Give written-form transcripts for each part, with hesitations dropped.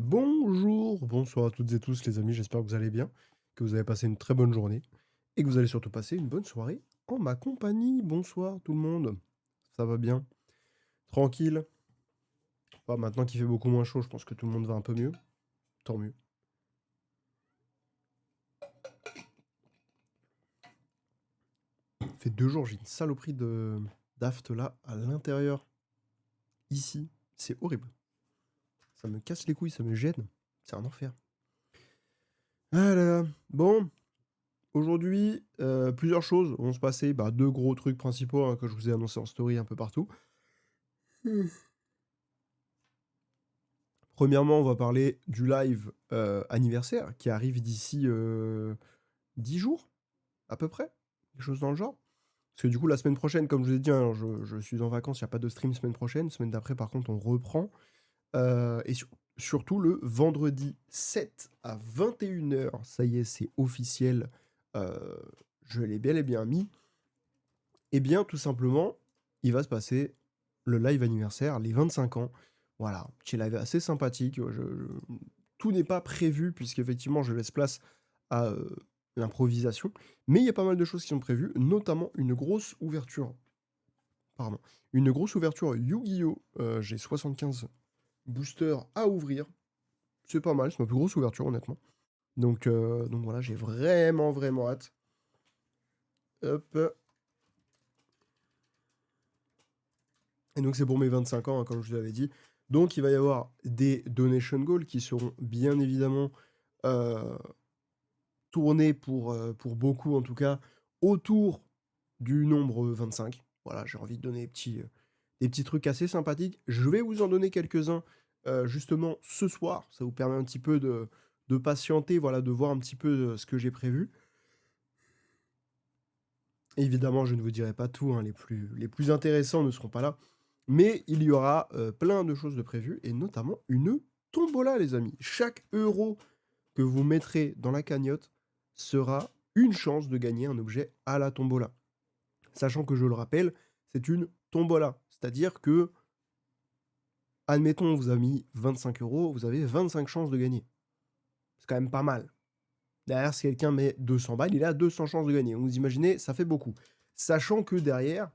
Bonjour, bonsoir à toutes et tous les amis, j'espère que vous allez bien, que vous avez passé une très bonne journée et que vous allez surtout passer une bonne soirée en ma compagnie. Bonsoir tout le monde, ça va bien? Tranquille? Bah, maintenant qu'il fait beaucoup moins chaud, je pense que tout le monde va un peu mieux, tant mieux. Ça fait 2 jours, j'ai une saloperie de d'aft là à l'intérieur, ici, c'est horrible. Ça me casse les couilles, ça me gêne, c'est un enfer. Ah là là, bon, aujourd'hui, plusieurs choses vont se passer, bah, 2 gros trucs principaux, hein, que je vous ai annoncés en story un peu partout. Premièrement, on va parler du live, anniversaire qui arrive d'ici, 10 jours, à peu près, quelque chose dans le genre. Parce que du coup, la semaine prochaine, comme je vous ai dit, hein, je suis en vacances, il y a pas de stream semaine prochaine. Semaine d'après, par contre, on reprend, et surtout le vendredi 7 à 21h, ça y est, c'est officiel, heu, je l'ai bel et bien mis. Eh bien, tout simplement, il va se passer le live anniversaire, les 25 ans. Voilà, petit live assez sympathique. Tout n'est pas prévu, puisqu'effectivement, je laisse place à l'improvisation. Mais il y a pas mal de choses qui sont prévues, notamment une grosse ouverture. Pardon. Une grosse ouverture Yu-Gi-Oh! J'ai 75 boosters à ouvrir. C'est pas mal, c'est ma plus grosse ouverture, honnêtement. Donc voilà, j'ai vraiment, vraiment hâte. Hop. Et donc c'est pour mes 25 ans, hein, comme je vous l'avais dit. Donc il va y avoir des donation goals qui seront bien évidemment euh, tournés pour beaucoup en tout cas autour du nombre 25. Voilà, j'ai envie de donner des petits trucs assez sympathiques. Je vais vous en donner quelques-uns justement ce soir. Ça vous permet un petit peu de patienter, voilà, de voir un petit peu ce que j'ai prévu. Évidemment, je ne vous dirai pas tout, hein, les plus intéressants ne seront pas là. Mais il y aura plein de choses de prévues, et notamment une tombola, les amis. Chaque euro que vous mettrez dans la cagnotte sera une chance de gagner un objet à la tombola. Sachant que, je le rappelle, c'est une tombola. C'est-à-dire que, admettons, on vous a mis 25 euros, vous avez 25 chances de gagner. C'est quand même pas mal. Derrière, si quelqu'un met 200 balles, il a 200 chances de gagner. Donc vous imaginez, ça fait beaucoup. Sachant que derrière,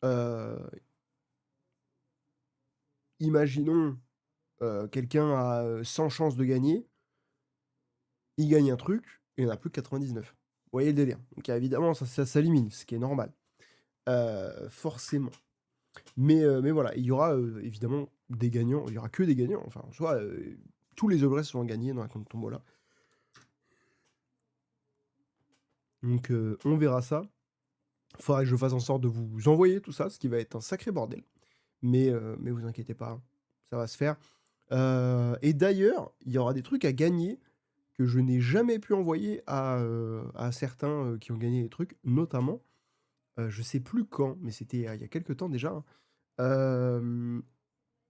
euh, imaginons, quelqu'un a 100 chances de gagner, il gagne un truc, et il n'y en a plus que 99. Vous voyez le délire. Donc évidemment, ça s'élimine, ce qui est normal. Forcément. Mais voilà, il y aura évidemment des gagnants, il y aura que des gagnants. Enfin, en soi, tous les objets seront gagnés dans la compte tombola. Donc on verra ça. Il faudra que je fasse en sorte de vous envoyer tout ça, ce qui va être un sacré bordel. Mais vous inquiétez pas, hein, ça va se faire. Et d'ailleurs, il y aura des trucs à gagner que je n'ai jamais pu envoyer à certains qui ont gagné des trucs, notamment, je sais plus quand, mais c'était il y a quelques temps déjà, hein. Euh,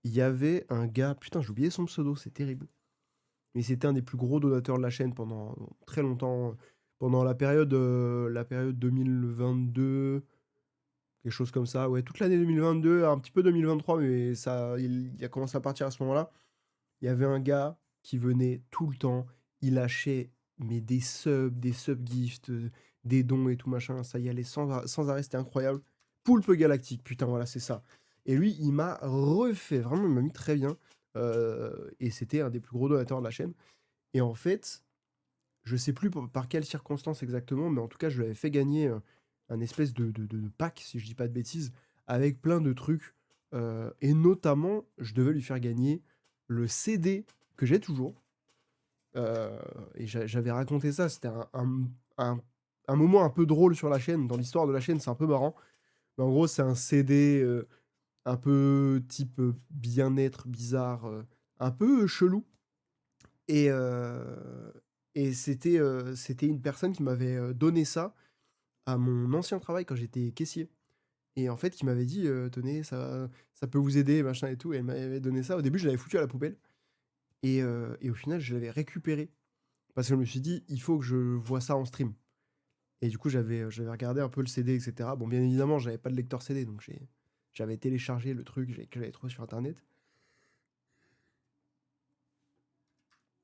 Il y avait un gars, putain, j'ai oublié son pseudo, c'est terrible. Mais c'était un des plus gros donateurs de la chaîne pendant très longtemps, pendant la période 2022, quelque chose comme ça. Ouais, toute l'année 2022, un petit peu 2023, mais ça, il a commencé à partir à ce moment-là. Il y avait un gars qui venait tout le temps, il lâchait mais des subgifts, des dons et tout machin, ça y allait sans arrêt, c'était incroyable. Poulpe galactique, putain, voilà, c'est ça. Et lui, il m'a refait, vraiment, il m'a mis très bien. Et c'était un des plus gros donateurs de la chaîne. Et en fait, je sais plus par quelle circonstance exactement, mais en tout cas, je lui avais fait gagner un espèce de pack, si je dis pas de bêtises, avec plein de trucs. Et notamment, je devais lui faire gagner le CD que j'ai toujours. Euh, et j'avais raconté ça, c'était un- un moment un peu drôle sur la chaîne. Dans l'histoire de la chaîne, c'est un peu marrant. Mais en gros, c'est un CD un peu type bien-être bizarre, un peu chelou. Et, euh, et c'était une personne qui m'avait donné ça à mon ancien travail quand j'étais caissier. Et en fait, qui m'avait dit, tenez, ça peut vous aider, machin et tout. Et elle m'avait donné ça. Au début, je l'avais foutu à la poubelle. Et au final, je l'avais récupéré. Parce que je me suis dit, il faut que je vois ça en stream. Et du coup, j'avais regardé un peu le CD, etc. Bon, bien évidemment, j'avais pas de lecteur CD, donc j'avais téléchargé le truc que j'avais trouvé sur Internet.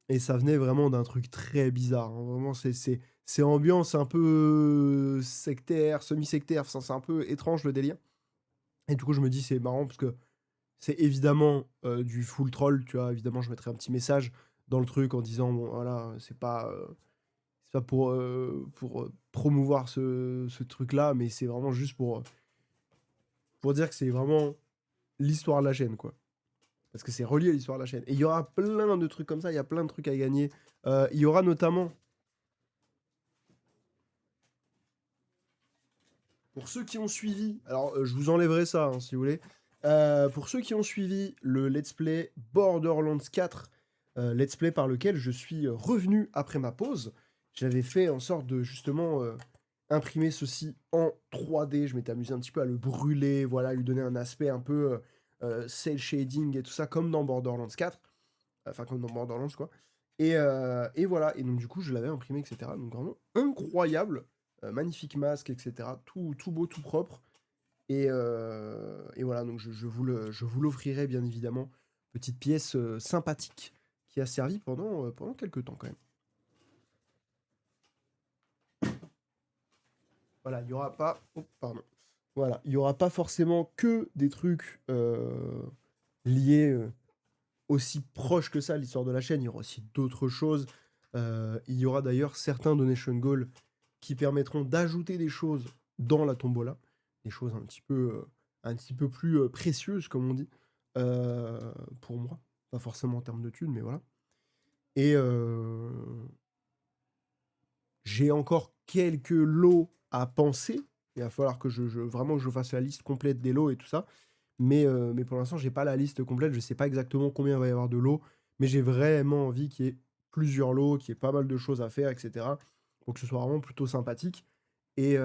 Et ça venait vraiment d'un truc très bizarre, hein. Vraiment, c'est ambiance un peu sectaire, semi-sectaire, enfin, c'est un peu étrange le délire. Et du coup, je me dis, c'est marrant parce que c'est évidemment du full troll, tu vois. Évidemment, je mettrai un petit message dans le truc en disant, bon, voilà, c'est pas pour promouvoir ce truc-là, mais c'est vraiment juste pour dire que c'est vraiment l'histoire de la chaîne, quoi. Parce que c'est relié à l'histoire de la chaîne. Et il y aura plein de trucs comme ça, il y a plein de trucs à gagner. Il y aura notamment, pour ceux qui ont suivi, alors je vous enlèverai ça hein, si vous voulez. Pour ceux qui ont suivi le let's play Borderlands 4, let's play par lequel je suis revenu après ma pause, j'avais fait en sorte de justement imprimer ceci en 3D. Je m'étais amusé un petit peu à le brûler, voilà, lui donner un aspect un peu cel shading et tout ça, comme dans Borderlands 4. Enfin, comme dans Borderlands, quoi. Et voilà, et donc du coup, je l'avais imprimé, etc. Donc vraiment incroyable, magnifique masque, etc. Tout beau, tout propre. Et voilà, donc je vous l'offrirai bien évidemment. Petite pièce sympathique qui a servi pendant quelques temps quand même. Voilà, il n'y aura pas. Oh, pardon. Voilà, il n'y aura pas forcément que des trucs liés aussi proches que ça à l'histoire de la chaîne. Il y aura aussi d'autres choses. Il y aura d'ailleurs certains donation goals qui permettront d'ajouter des choses dans la tombola, des choses un petit peu plus précieuses, comme on dit, pour moi. Pas forcément en termes de thunes, mais voilà. Et j'ai encore quelques lots à penser. Il va falloir que vraiment que je fasse la liste complète des lots et tout ça. Mais pour l'instant, j'ai pas la liste complète. Je sais pas exactement combien il va y avoir de lots. Mais j'ai vraiment envie qu'il y ait plusieurs lots, qu'il y ait pas mal de choses à faire, etc. Pour que ce soit vraiment plutôt sympathique. Et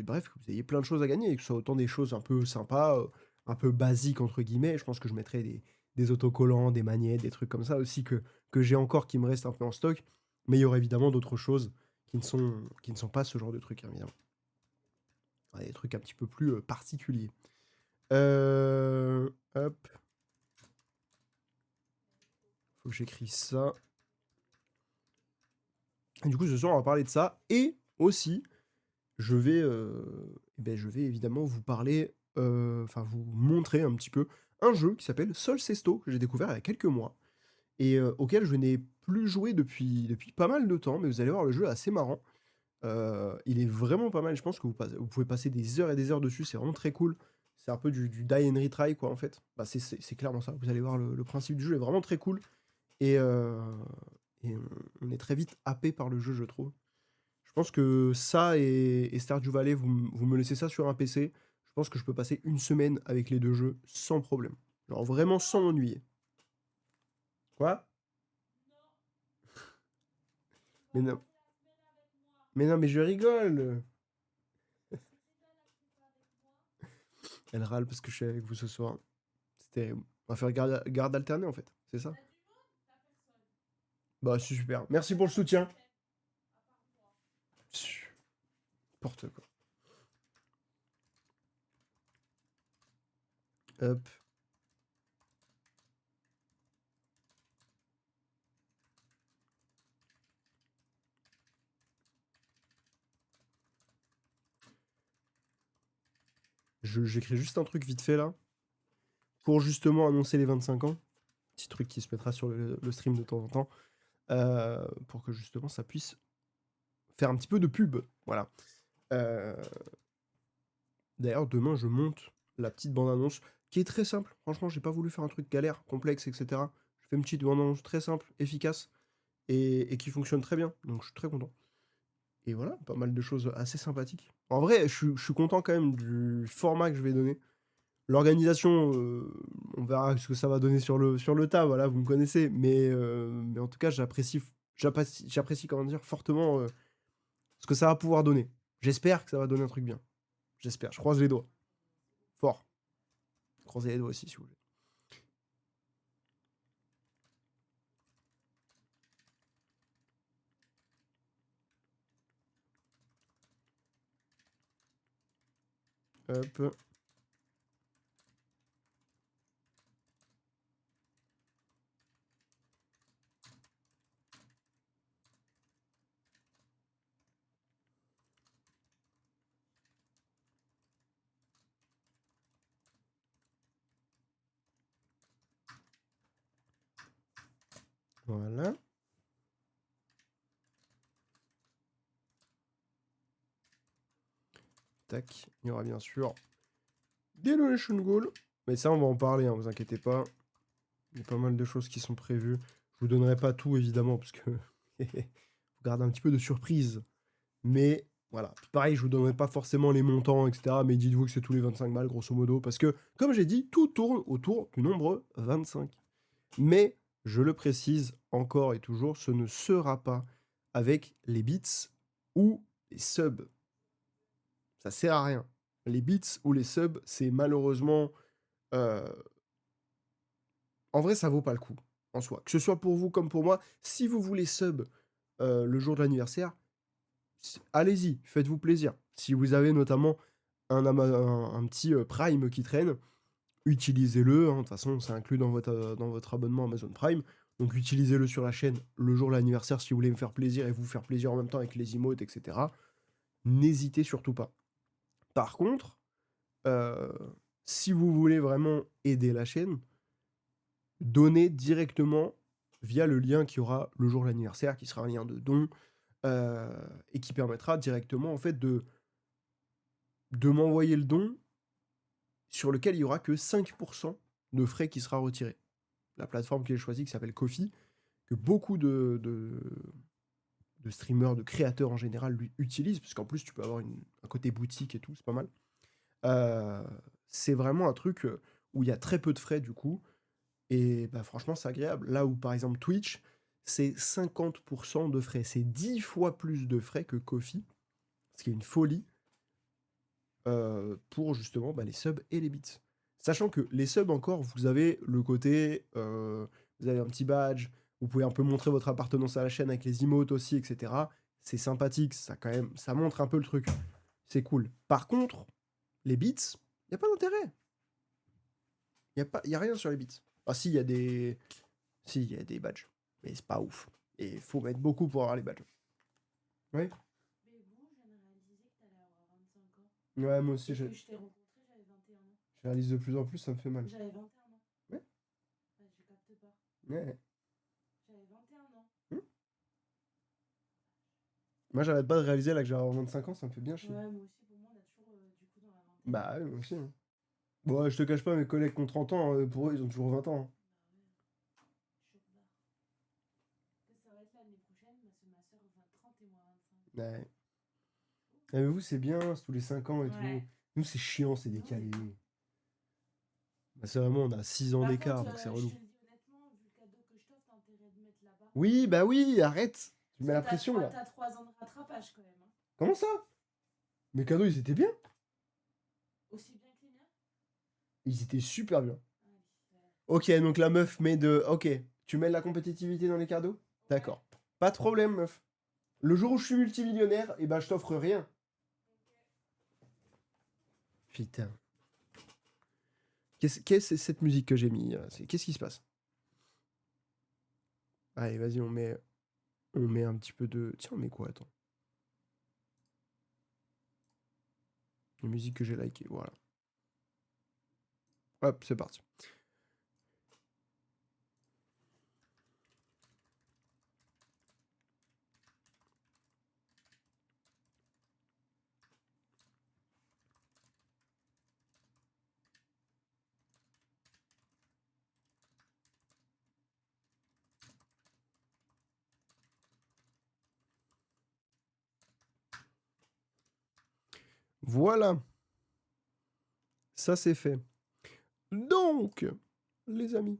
bref, que vous ayez plein de choses à gagner. Et que ce soit autant des choses un peu sympas, un peu basiques, entre guillemets. Je pense que je mettrai des autocollants, des magnettes, des trucs comme ça aussi que j'ai encore qui me restent un peu en stock. Mais il y aura évidemment d'autres choses qui ne sont pas ce genre de trucs, hein, évidemment. Ouais, des trucs un petit peu plus particuliers. Hop, faut que j'écris ça. Et du coup, ce soir, on va parler de ça. Et aussi, je vais évidemment vous parler, enfin vous montrer un petit peu un jeu qui s'appelle Solcesto, que j'ai découvert il y a quelques mois et auquel je n'ai plus joué depuis pas mal de temps, mais vous allez voir, le jeu est assez marrant. Il est vraiment pas mal, je pense que vous pouvez passer des heures et des heures dessus, c'est vraiment très cool. C'est un peu du die and retry, quoi, en fait. Bah, c'est clairement ça. Vous allez voir, le principe du jeu est vraiment très cool et on est très vite happé par le jeu, je trouve. Je pense que ça et Stardew Valley, vous me laissez ça sur un PC, je pense que je peux passer une semaine avec les 2 jeux sans problème. Genre vraiment sans m'ennuyer. Quoi? Mais non, mais non, mais je rigole! Elle râle parce que je suis avec vous ce soir. C'est terrible. On va faire garde alternée, en fait, c'est ça? Bah, c'est super. Merci pour le soutien. Pfiou, n'importe quoi. Hop. J'écris juste un truc vite fait là, pour justement annoncer les 25 ans. Petit truc qui se mettra sur le stream de temps en temps, pour que justement ça puisse faire un petit peu de pub. Voilà. Euh, D'ailleurs, demain, je monte la petite bande-annonce qui est très simple. Franchement, j'ai pas voulu faire un truc galère, complexe, etc. Je fais une petite bande-annonce très simple, efficace et qui fonctionne très bien. Donc, je suis très content. Et voilà, pas mal de choses assez sympathiques. En vrai, je suis content quand même du format que je vais donner. L'organisation, on verra ce que ça va donner sur le tas, voilà, vous me connaissez. Mais en tout cas, j'apprécie comment dire, fortement ce que ça va pouvoir donner. J'espère que ça va donner un truc bien. J'espère, je croise les doigts. Fort. Croisez les doigts aussi, si vous voulez. Hop. Voilà. Tac. Il y aura bien sûr des donation goals. Mais ça, on va en parler, hein, vous inquiétez pas. Il y a pas mal de choses qui sont prévues. Je vous donnerai pas tout, évidemment, parce que faut garder un petit peu de surprise. Mais voilà. Puis pareil, je vous donnerai pas forcément les montants, etc. Mais dites-vous que c'est tous les 25 balles, grosso modo. Parce que, comme j'ai dit, tout tourne autour du nombre 25. Mais, je le précise encore et toujours, ce ne sera pas avec les bits ou les subs. Ça sert à rien. Les bits ou les subs, c'est malheureusement... euh, en vrai, ça vaut pas le coup, en soi. Que ce soit pour vous comme pour moi, si vous voulez sub le jour de l'anniversaire, allez-y, faites-vous plaisir. Si vous avez notamment un petit Prime qui traîne, utilisez-le, hein. De toute façon, c'est inclus dans votre abonnement Amazon Prime. Donc utilisez-le sur la chaîne le jour de l'anniversaire si vous voulez me faire plaisir et vous faire plaisir en même temps avec les emotes, etc. N'hésitez surtout pas. Par contre, euh, si vous voulez vraiment aider la chaîne, donnez directement via le lien qui aura le jour de l'anniversaire, qui sera un lien de don, et qui permettra directement en fait de m'envoyer le don sur lequel il y aura que 5% de frais qui sera retiré. La plateforme que j'ai choisie qui s'appelle Kofi, que beaucoup de streamers, de créateurs en général utilisent, parce qu'en plus tu peux avoir un côté boutique et tout, c'est pas mal. Euh, c'est vraiment un truc où il y a très peu de frais du coup, et bah, franchement c'est agréable. Là où par exemple Twitch, c'est 50% de frais, c'est 10 fois plus de frais que Kofi, ce qui est une folie. Pour justement bah, les subs et les bits. Sachant que les subs encore, vous avez le côté, vous avez un petit badge, vous pouvez un peu montrer votre appartenance à la chaîne avec les emotes aussi, etc. C'est sympathique, ça quand même, ça montre un peu le truc. C'est cool. Par contre, les bits, il n'y a pas d'intérêt. Y a rien sur les bits. Ah si, si, il y a des badges. Mais c'est pas ouf. Et il faut mettre beaucoup pour avoir les badges. Ouais. Mais bon, je viens de réaliser que t'allais avoir 25 ans. Ouais, moi aussi, Et que je t'ai rencontré, j'avais 21 ans. je réalise de plus en plus, ça me fait mal. J'avais 21 ans. Ouais. Ouais, je capte pas. Ouais. J'avais 21 ans. Hmm. Moi, j'arrête pas de réaliser là que j'ai 25 ans, ça me fait bien chier. Ouais, moi aussi, pour moi, on a toujours du coup dans la vingtaine. Bah ouais, moi aussi, hein. Bon, ouais, je te cache pas, mes collègues qui ont 30 ans, pour eux, ils ont toujours 20 ans, hein. Bah ouais, choc barre. Que ça va être l'année prochaine, parce que ma soeur va 30 et moi 25. Ouais. Ah, mais vous, c'est bien, c'est tous les 5 ans et tout. Ouais. Nous, c'est chiant, c'est Non, mais décalé. grave. Bah, c'est vraiment, on a 6 ans Par d'écart, contre, donc c'est je relou. te le dis honnêtement, vu le cadeau que je t'offre, t'as intérêt de mettre là-bas. Oui, bah oui, arrête! Tu mets Parce la que t'as pression, 3, là. t'as 3 ans de rattrapage quand même. Hein. Comment ça? Mes cadeaux, ils étaient bien? Aussi bien que les miens. Ils étaient super bien. Allez, voilà. Ok, donc la meuf met de... Ok, tu mets de la compétitivité dans les cadeaux? Ouais. D'accord. Pas de problème, meuf. Le jour où je suis multimillionnaire, eh ben, je t'offre rien. Putain. Qu'est-ce que c'est cette musique que j'ai mis? Qu'est-ce qui se passe? Allez, vas-y, on met un petit peu de... Tiens, on met quoi? Attends. Une musique que j'ai likée, voilà. Hop, c'est parti. Voilà. Ça, c'est fait. Donc, les amis.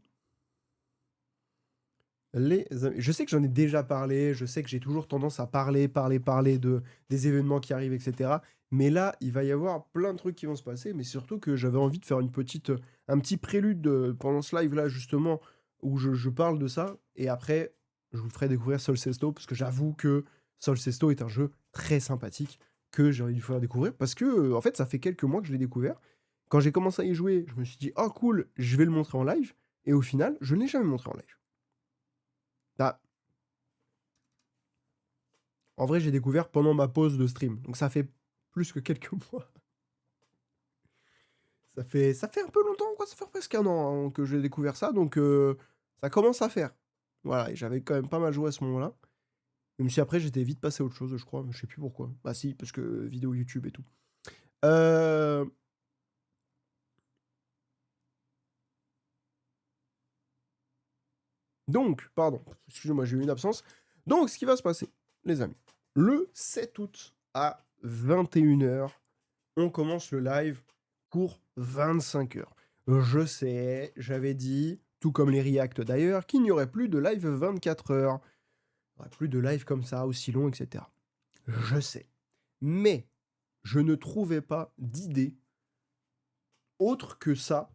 Je sais que j'en ai déjà parlé, je sais que j'ai toujours tendance à parler des événements qui arrivent, etc. Mais là, il va y avoir plein de trucs qui vont se passer, mais surtout que j'avais envie de faire un petit prélude pendant ce live-là, justement, où je parle de ça, et après, je vous ferai découvrir Solcesto, parce que j'avoue que Solcesto est un jeu très sympathique, que j'ai envie de vous faire découvrir, parce que, en fait, ça fait quelques mois que je l'ai découvert. Quand j'ai commencé à y jouer, je me suis dit, oh cool, je vais le montrer en live, et au final, je ne l'ai jamais montré en live. Bah, en vrai, j'ai découvert pendant ma pause de stream. Donc ça fait plus que quelques mois. Ça fait un peu longtemps, quoi. Ça fait presque un an hein, que j'ai découvert ça. Donc ça commence à faire. Voilà, et j'avais quand même pas mal joué à ce moment-là. Même si après j'étais vite passé à autre chose, je crois, je sais plus pourquoi. Bah si, parce que vidéo YouTube et tout. Heu, donc, pardon, excusez-moi, j'ai eu une absence. Donc ce qui va se passer, les amis, le 7 août à 21h, on commence le live pour 25 heures. Je sais, j'avais dit, tout comme les reacts d'ailleurs, qu'il n'y aurait plus de live 24 heures. Il n'y aurait plus de live comme ça, aussi long, etc. Je sais. Mais je ne trouvais pas d'idée autre que ça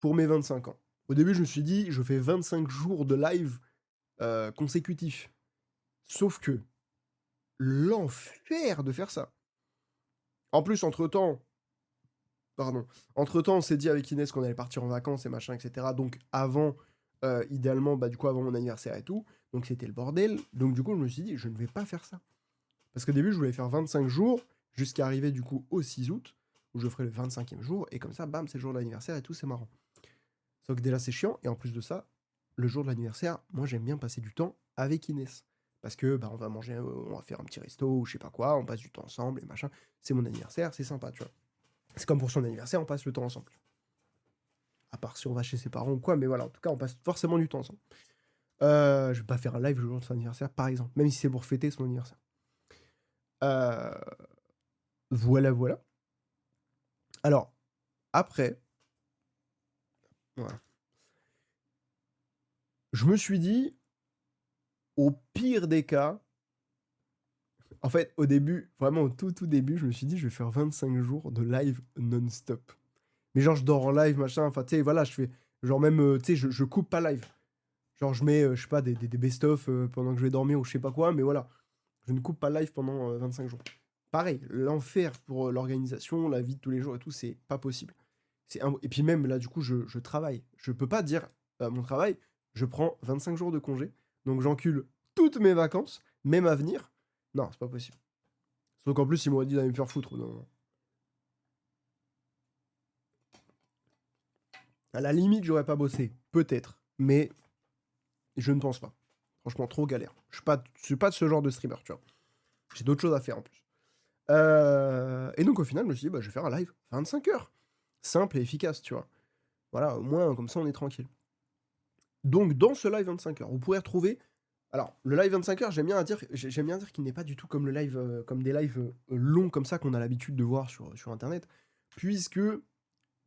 pour mes 25 ans. Au début, je me suis dit, je fais 25 jours de live consécutifs. Sauf que l'enfer de faire ça. En plus, entre-temps, pardon, entre-temps, on s'est dit avec Inès qu'on allait partir en vacances et machin, etc. Donc avant, idéalement, bah du coup, avant mon anniversaire et tout. Donc c'était le bordel. Donc du coup, je me suis dit, je ne vais pas faire ça. Parce qu'au début, je voulais faire 25 jours, jusqu'à arriver du coup au 6 août, où je ferai le 25e jour, et comme ça, bam, c'est le jour de l'anniversaire et tout, c'est marrant. Sauf que déjà, c'est chiant, et en plus de ça, le jour de l'anniversaire, moi, j'aime bien passer du temps avec Inès. Parce que, bah, on va manger, on va faire un petit resto, ou je sais pas quoi, on passe du temps ensemble, et machin. C'est mon anniversaire, c'est sympa, tu vois. C'est comme pour son anniversaire, on passe le temps ensemble. À part si on va chez ses parents ou quoi, mais voilà, en tout cas, on passe forcément du temps ensemble. Je vais pas faire un live le jour de son anniversaire, par exemple, même si c'est pour fêter son anniversaire. Euh, voilà, voilà. Alors, après, voilà. Je me suis dit, au pire des cas, en fait, au début, vraiment au tout début, je me suis dit, je vais faire 25 jours de live non-stop. Mais genre, je dors en live, machin, enfin, tu sais, voilà, je fais, genre même, tu sais, je coupe pas live. Genre, je mets, je sais pas, des best-of pendant que je vais dormir ou je sais pas quoi, mais voilà, je ne coupe pas live pendant 25 jours. Pareil, l'enfer pour l'organisation, la vie de tous les jours et tout, c'est pas possible. Et puis même, là, du coup, je travaille. Je peux pas dire à mon travail, je prends 25 jours de congé, donc j'encule toutes mes vacances, même à venir. Non, c'est pas possible. Sauf qu'en plus, ils m'auraient dit d'aller me faire foutre. Non. À la limite, j'aurais pas bossé. Peut-être. Mais je ne pense pas. Franchement, trop galère. Je suis pas de ce genre de streamer, tu vois. J'ai d'autres choses à faire en plus. Et donc, au final, je me suis dit, bah, je vais faire un live 25 heures. Simple et efficace, tu vois. Voilà, au moins, comme ça, on est tranquille. Donc, dans ce live 25 heures, vous pourrez retrouver. Alors, le live 25 heures, j'aime bien dire qu'il n'est pas du tout comme le live, comme des lives longs comme ça qu'on a l'habitude de voir sur Internet, puisque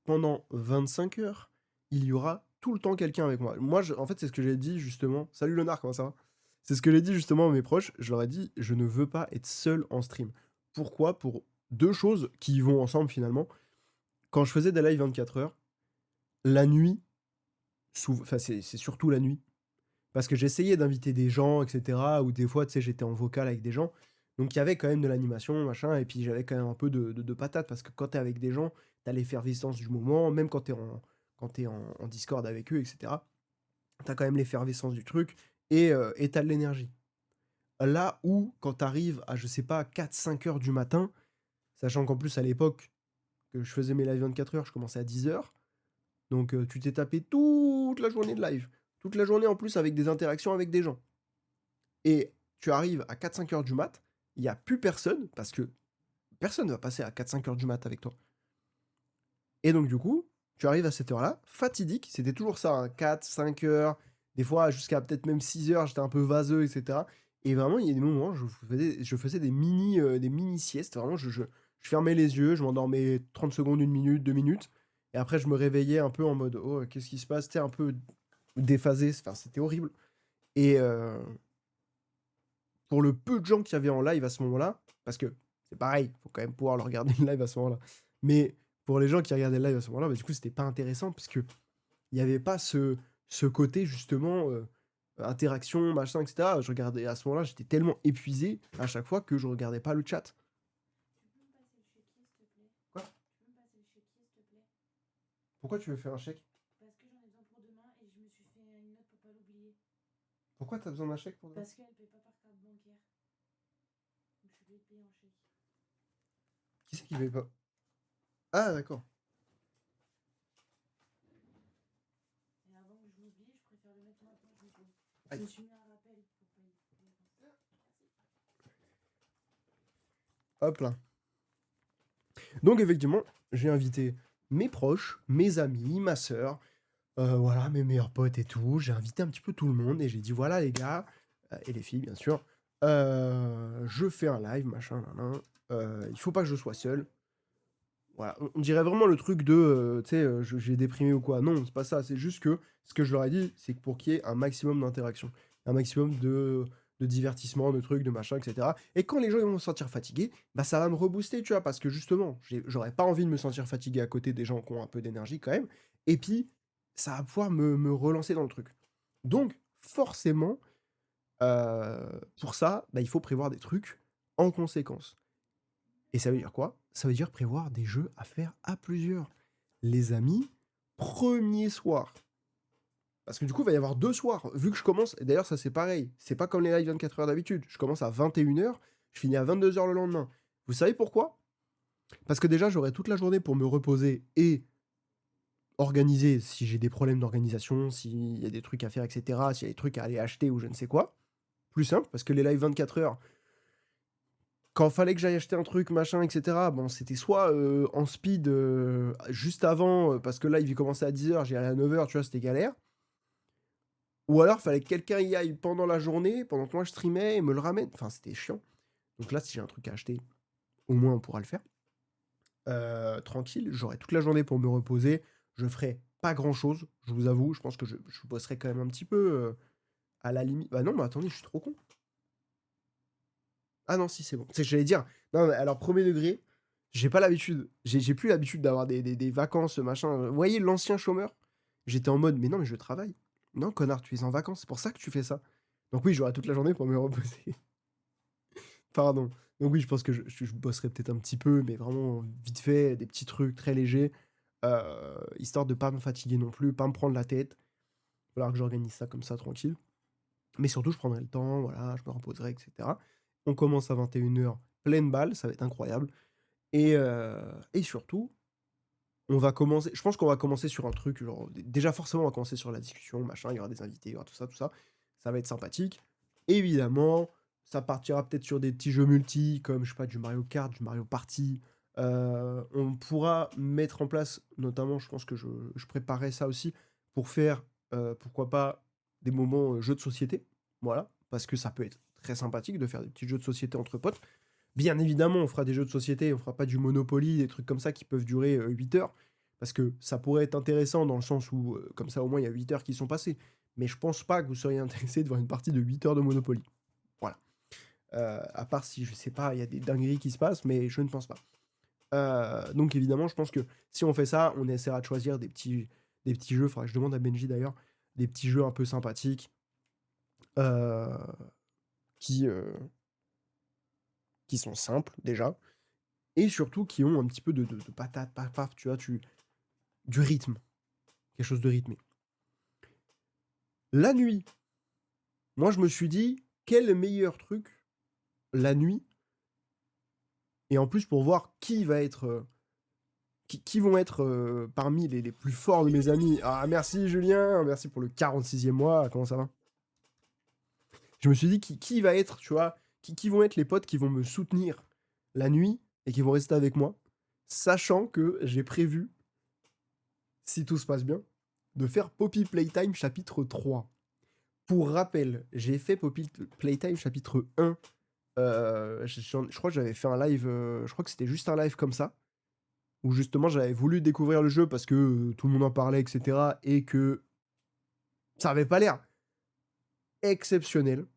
pendant 25 heures, il y aura tout le temps quelqu'un avec moi. Moi, en fait, c'est ce que j'ai dit justement. Salut Léonard, comment ça va? C'est ce que j'ai dit justement à mes proches. Je leur ai dit, je ne veux pas être seul en stream. Pourquoi? Pour deux choses qui vont ensemble finalement. Quand je faisais des lives 24 heures, la nuit, enfin, c'est surtout la nuit. Parce que j'essayais d'inviter des gens, etc. Ou des fois, tu sais, j'étais en vocal avec des gens. Donc il y avait quand même de l'animation, machin. Et puis j'avais quand même un peu de patate. Parce que quand t'es avec des gens, t'as l'effervescence du moment. Même quand t'es en Discord avec eux, etc. T'as quand même l'effervescence du truc. Et t'as de l'énergie. Là où, quand t'arrives à, je sais pas, 4-5 heures du matin, sachant qu'en plus à l'époque que je faisais mes lives 24 heures, je commençais à 10 heures. Donc tu t'es tapé toute la journée de live. Toute la journée en plus avec des interactions avec des gens. Et tu arrives à 4-5 heures du mat, il n'y a plus personne, parce que personne ne va passer à 4-5 heures du mat avec toi. Et donc du coup, tu arrives à cette heure-là, fatidique, c'était toujours ça, hein, 4-5 heures, des fois jusqu'à peut-être même 6 heures, j'étais un peu vaseux, etc. Et vraiment, il y a des moments, je faisais des mini siestes, vraiment, je fermais les yeux, je m'endormais 30 secondes, 1 minute, 2 minutes, et après je me réveillais un peu en mode, oh, qu'est-ce qui se passe? C'était un peu déphasé, enfin, c'était horrible. Et, pour le peu de gens qu'il y avait en live à ce moment-là, parce que c'est pareil, faut quand même pouvoir le regarder le live à ce moment-là. Mais pour les gens qui regardaient le live à ce moment-là, bah, du coup, c'était pas intéressant parce que il y avait pas ce côté justement interaction, machin, etc. Je regardais à ce moment-là, j'étais tellement épuisé à chaque fois que je regardais pas le chat. Tu peux me passer le chéquier, s'il te plaît? Quoi? Tu peux me passer le chéquier, s'il te plaît? Pourquoi tu veux faire un chèque? Parce que j'en ai besoin pour demain et je me suis fait une note pour pas l'oublier. Pourquoi t'as besoin d'un chèque pour demain? Parce qu'elle paye pas par carte bancaire. Donc je suis obligée de payer en chèque. Qui c'est qui paye pas? Ah, d'accord. Et avant que je l'oublie, je préfère le mettre maintenant, je me pose. Je Aïe. me suis mis un rappel pour pas y penser. Hop là. Donc effectivement, j'ai invité mes proches, mes amis, ma sœur, voilà, mes meilleurs potes et tout. J'ai invité un petit peu tout le monde et j'ai dit voilà les gars, et les filles bien sûr, je fais un live, machin, nan, nan, il faut pas que je sois seul. Voilà, on dirait vraiment le truc de, tu sais, j'ai déprimé ou quoi. Non, c'est pas ça, c'est juste que ce que je leur ai dit, c'est que pour qu'il y ait un maximum d'interaction, un maximum de divertissement, de trucs, de machin, etc. Et quand les gens ils vont se sentir fatigués, bah ça va me rebooster, tu vois, parce que justement, j'aurais pas envie de me sentir fatigué à côté des gens qui ont un peu d'énergie quand même. Et puis, ça va pouvoir me relancer dans le truc. Donc, forcément, pour ça, bah, il faut prévoir des trucs en conséquence. Et ça veut dire quoi? Ça veut dire prévoir des jeux à faire à plusieurs. Les amis, premier soir. Parce que du coup, il va y avoir 2 soirs. Vu que je commence, et d'ailleurs, ça c'est pareil. C'est pas comme les lives 24 heures d'habitude. Je commence à 21 h, je finis à 22 h le lendemain. Vous savez pourquoi? Parce que déjà, j'aurai toute la journée pour me reposer et organiser si j'ai des problèmes d'organisation, s'il y a des trucs à faire, etc. S'il y a des trucs à aller acheter ou je ne sais quoi. Plus simple, parce que les lives 24 heures, quand fallait que j'aille acheter un truc, machin, etc., bon, c'était soit en speed juste avant, parce que là, il commençait à 10 h, j'y allais à 9 h, tu vois, c'était galère. Ou alors, fallait que quelqu'un y aille pendant la journée, pendant que moi je streamais, et me le ramène. Enfin, c'était chiant. Donc là, si j'ai un truc à acheter, au moins on pourra le faire. Tranquille, j'aurai toute la journée pour me reposer. Je ferai pas grand chose, je vous avoue. Je pense que je bosserai quand même un petit peu à la limite. Bah non, mais attendez, je suis trop con. Ah non, si, c'est bon. C'est que j'allais dire. Non, mais alors, premier degré, j'ai pas l'habitude. J'ai plus l'habitude d'avoir des vacances, machin. Vous voyez, l'ancien chômeur, j'étais en mode, mais non, mais je travaille. Non, connard, tu es en vacances, c'est pour ça que tu fais ça. Donc oui, j'aurai toute la journée pour me reposer. Pardon. Donc oui, je pense que je bosserai peut-être un petit peu, mais vraiment vite fait, des petits trucs très légers, histoire de pas me fatiguer non plus, pas me prendre la tête. Il va falloir que j'organise ça comme ça, tranquille. Mais surtout, je prendrai le temps, voilà, je me reposerai, etc. On commence à 21 h, pleine balle, ça va être incroyable. Et surtout, on va commencer. Je pense qu'on va commencer sur un truc, genre. Déjà, forcément, on va commencer sur la discussion, machin, il y aura des invités, il y aura tout ça, tout ça. Ça va être sympathique. Évidemment, ça partira peut-être sur des petits jeux multi, comme, je sais pas, du Mario Kart, du Mario Party. On pourra mettre en place, notamment, je pense que je préparais ça aussi, pour faire, pourquoi pas, des moments jeux de société. Voilà, parce que ça peut être très sympathique de faire des petits jeux de société entre potes. Bien évidemment, on fera des jeux de société, on fera pas du Monopoly, des trucs comme ça qui peuvent durer 8 heures, parce que ça pourrait être intéressant dans le sens où, comme ça au moins il y a 8 heures qui sont passées. Mais je pense pas que vous seriez intéressé de voir une partie de 8 heures de Monopoly. Voilà. À part si, je sais pas, il y a des dingueries qui se passent, mais je ne pense pas. Donc évidemment, je pense que si on fait ça, on essaiera de choisir des petits jeux, faudrait que je demande à Benji d'ailleurs, des petits jeux un peu sympathiques, euh, qui, euh, qui sont simples déjà, et surtout qui ont un petit peu de patate, paf, paf, tu vois, du rythme, quelque chose de rythmé. La nuit, moi je me suis dit, quel meilleur truc la nuit, et en plus pour voir qui va être, qui vont être parmi les plus forts de mes amis. Ah merci Julien, merci pour le 46e mois, comment ça va? Je me suis dit, qui va être, tu vois, qui vont être les potes qui vont me soutenir la nuit et qui vont rester avec moi, sachant que j'ai prévu, si tout se passe bien, de faire Poppy Playtime chapitre 3. Pour rappel, j'ai fait Poppy Playtime chapitre 1. Je crois que j'avais fait un live, je crois que c'était juste un live comme ça, où justement j'avais voulu découvrir le jeu parce que tout le monde en parlait, etc. Et que ça avait pas l'air exceptionnel.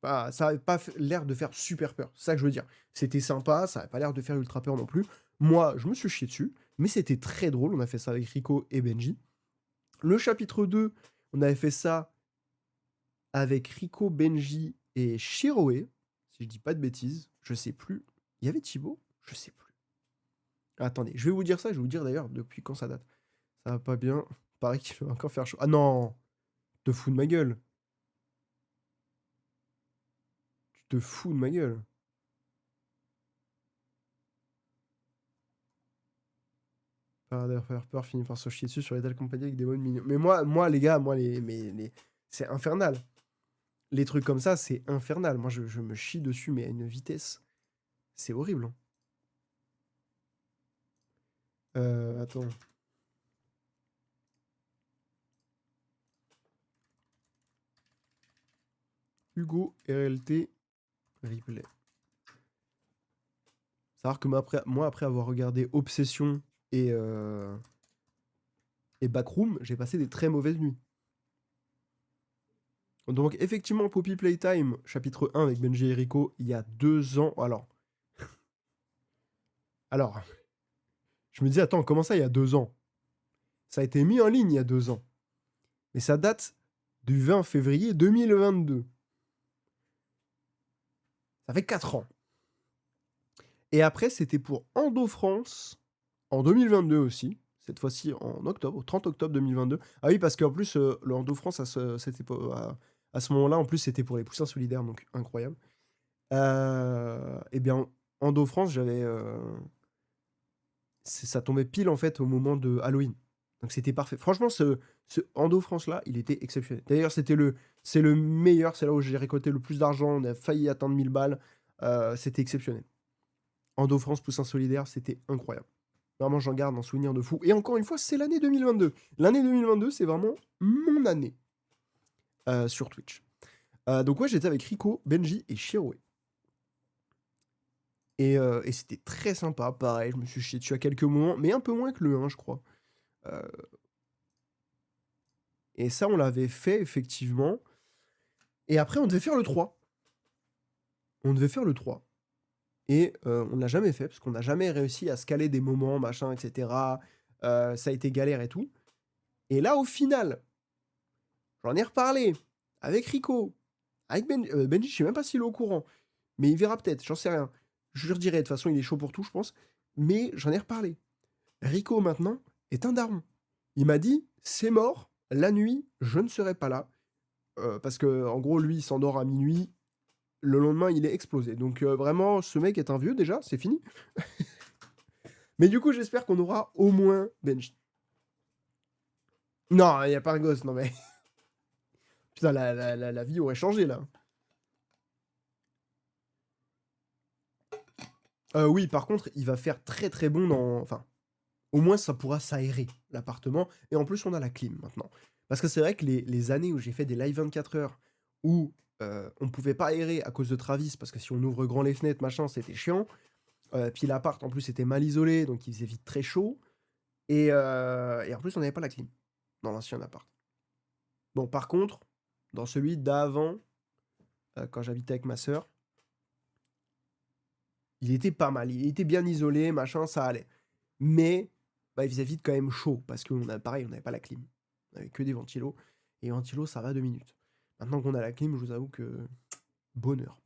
Ça avait pas l'air de faire super peur. C'est ça que je veux dire. C'était sympa, ça avait pas l'air de faire ultra peur non plus. Moi, je me suis chié dessus, mais c'était très drôle. On a fait ça avec Rico et Benji. Le chapitre 2, on avait fait ça avec Rico, Benji et Shiroe, si je dis pas de bêtises, je sais plus. Il y avait Thibaut? Je sais plus. Attendez, je vais vous dire ça, je vais vous dire d'ailleurs depuis quand ça date. Ça va pas bien. Pareil qu'il va encore faire chaud. Ah non! Tu te fous de ma gueule. Tu te fous de ma gueule. Faire peur, finit par se chier dessus sur les telles compagnies avec des modes mignons. Mais moi les gars, moi, C'est infernal. Les trucs comme ça, c'est infernal. Moi, je me chie dessus, mais à une vitesse. C'est horrible, hein. Attends. Hugo RLT replay. Savoir que moi, après avoir regardé Obsession et, et Backroom, j'ai passé des très mauvaises nuits. Donc, effectivement, Poppy Playtime, chapitre 1 avec Benji et Rico, il y a 2 ans. Alors, je me dis, attends, comment ça, il y a 2 ans? Ça a été mis en ligne il y a 2 ans. Mais ça date du 20 février 2022. Ça fait 4 ans. Et après, c'était pour Endo France en 2022 aussi. Cette fois-ci en octobre, au 30 octobre 2022. Ah oui, parce qu'en plus, le Endo France, à ce moment-là, en plus, c'était pour les poussins solidaires, donc incroyable. Eh bien, Endo France, ça tombait pile en fait au moment de Halloween. Donc c'était parfait. Franchement, ce Endo France-là, il était exceptionnel. D'ailleurs, c'est le meilleur, c'est là où j'ai récolté le plus d'argent. On a failli atteindre 1000 balles. C'était exceptionnel. Endo France, Poussin Solidaire, c'était incroyable. Vraiment, j'en garde un souvenir de fou. Et encore une fois, c'est l'année 2022. L'année 2022, c'est vraiment mon année sur Twitch. Donc ouais, j'étais avec Rico, Benji et Shiroe. Et c'était très sympa, pareil, je me suis chié dessus à quelques moments, mais un peu moins que le 1, je crois. Euh, et ça, on l'avait fait, effectivement. Et après, on devait faire le 3. On devait faire le 3. Et on ne l'a jamais fait, parce qu'on n'a jamais réussi à se caler des moments, machin, etc. Ça a été galère et tout. Et là, au final, j'en ai reparlé avec Rico, avec Benji, je sais même pas s'il est au courant, mais il verra peut-être, j'en sais rien. Je lui redirai, de toute façon, il est chaud pour tout, je pense. Mais j'en ai reparlé. Rico, maintenant, est un daron. Il m'a dit, c'est mort, la nuit, je ne serai pas là. Parce que, en gros, lui, il s'endort à minuit. Le lendemain, il est explosé. Donc, vraiment, ce mec est un vieux, déjà, c'est fini. Mais du coup, j'espère qu'on aura au moins Benji. Non, il n'y a pas un gosse, non mais... Putain, la vie aurait changé, là. Oui, par contre, il va faire très très bon dans... Enfin, au moins, ça pourra s'aérer, l'appartement. Et en plus, on a la clim, maintenant. Parce que c'est vrai que les années où j'ai fait des live 24 heures, où on pouvait pas aérer à cause de Travis, parce que si on ouvre grand les fenêtres, machin, c'était chiant. Puis l'appart, en plus, était mal isolé, donc il faisait vite très chaud. Et en plus, on n'avait pas la clim dans l'ancien appart. Bon, par contre, dans celui d'avant, quand j'habitais avec ma sœur, il était pas mal. Il était bien isolé, machin, ça allait. Mais bah, il faisait vite quand même chaud, parce que pareil, on n'avait pas la clim. On avait que des ventilos. Et ventilo, ça va 2 minutes. Maintenant qu'on a la clim, je vous avoue que bonheur.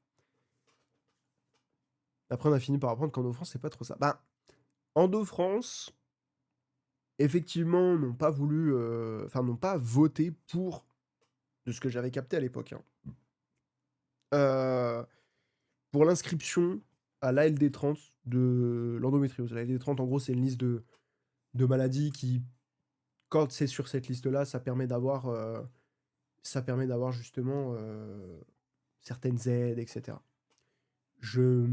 Après, on a fini par apprendre qu'Endo France, c'est pas trop ça. Bah, Endo France, effectivement, n'ont pas voulu, enfin, n'ont pas voté pour, de ce que j'avais capté à l'époque, hein. Pour l'inscription à l'ALD30 de l'endométriose. L'ALD30, en gros, c'est une liste de maladies qui, quand c'est sur cette liste-là, ça permet d'avoir justement certaines aides, etc. Je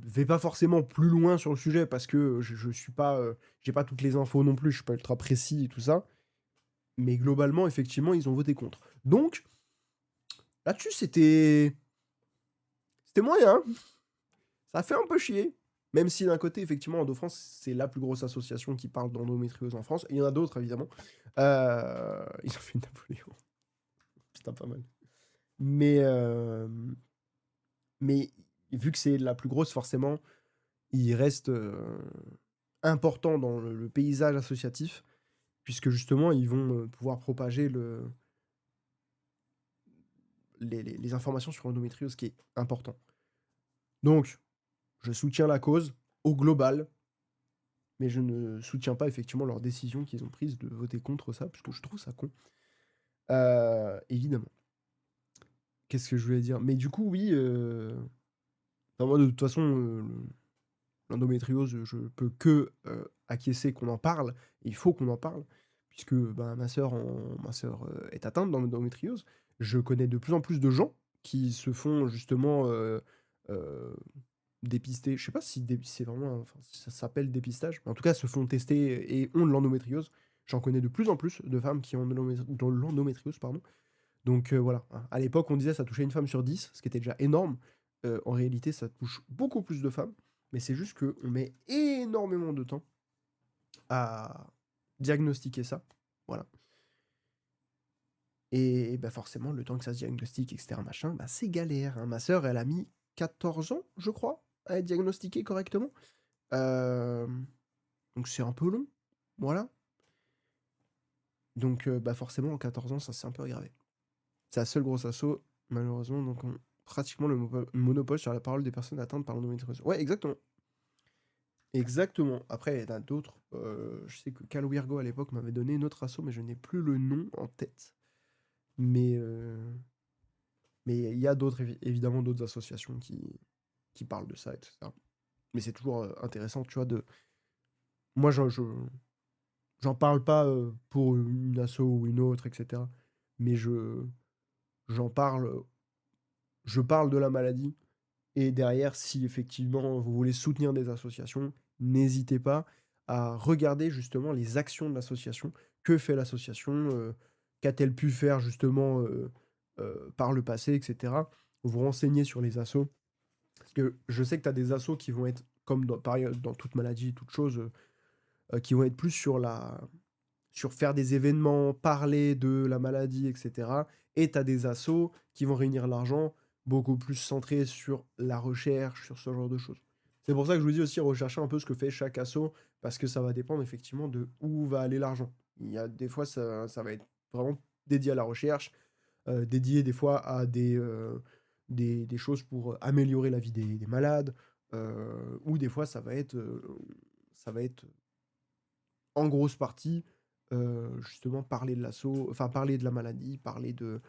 vais pas forcément plus loin sur le sujet parce que je suis pas, j'ai pas toutes les infos non plus, je suis pas ultra précis et tout ça. Mais globalement, effectivement, ils ont voté contre. Donc, là-dessus, c'était moyen. Ça fait un peu chier. Même si d'un côté, effectivement, Endo-France, c'est la plus grosse association qui parle d'endométriose en France. Et il y en a d'autres, évidemment. Ils ont fait Napoléon. Putain, pas mal. Mais, mais vu que c'est la plus grosse, forcément, il reste important dans le paysage associatif, puisque justement, ils vont pouvoir propager les informations sur l'endométriose, ce qui est important. Donc, je soutiens la cause au global, mais je ne soutiens pas effectivement leur décision qu'ils ont prise de voter contre ça, parce que je trouve ça con. Évidemment. Qu'est-ce que je voulais dire? Mais du coup, oui, enfin, moi, de toute façon, l'endométriose, je peux que acquiescer qu'on en parle. Il faut qu'on en parle, puisque bah, ma sœur est atteinte d'endométriose. Je connais de plus en plus de gens qui se font justement, heu, dépister. Je sais pas si c'est vraiment enfin, si ça s'appelle dépistage, mais en tout cas se font tester et ont de l'endométriose. J'en connais de plus en plus de femmes qui ont de l'endométriose, pardon. Donc voilà, hein. À l'époque, on disait ça touchait une femme sur 10, ce qui était déjà énorme. En réalité, ça touche beaucoup plus de femmes, mais c'est juste qu'on met énormément de temps à diagnostiquer ça. Voilà. Et bah, forcément, le temps que ça se diagnostique, et cetera, machin, bah, c'est galère, hein. Ma sœur, elle a mis 14 ans, je crois, à être diagnostiquée correctement. Hem, donc c'est un peu long, voilà. Donc bah, forcément, en 14 ans, ça s'est un peu aggravé. C'est la seule grosse asso, malheureusement, donc on pratiquement le monopole sur la parole des personnes atteintes par l'endométriose. Ouais, exactement. Exactement. Après, il y en a d'autres, je sais que Cal Wirgo, à l'époque, m'avait donné une autre asso, mais je n'ai plus le nom en tête. Mais il y a d'autres évidemment d'autres associations qui parlent de ça et cetera. Mais c'est toujours, intéressant, tu vois, de moi, j'en parle pas, pour une asso ou une autre et cetera, mais j'en parle, je parle de la maladie et derrière, si effectivement vous voulez soutenir des associations, n'hésitez pas à regarder justement les actions de l'association. Que fait l'association? Qu'a-t-elle pu faire justement, par le passé et cetera? Vous renseigner sur les assos. Parce que je sais que tu as des assos qui vont être, comme dans, pareil, dans toute maladie, toute chose, qui vont être plus sur faire des événements, parler de la maladie, etc. Et tu as des assos qui vont réunir l'argent beaucoup plus centrés sur la recherche, sur ce genre de choses. C'est pour ça que je vous dis aussi rechercher un peu ce que fait chaque asso, parce que ça va dépendre effectivement de où va aller l'argent. Il y a des fois, ça va être vraiment dédié à la recherche, dédié des fois à des choses pour améliorer la vie des malades, ou des fois ça va être en grosse partie justement parler de l'assaut, enfin parler de la maladie, parler de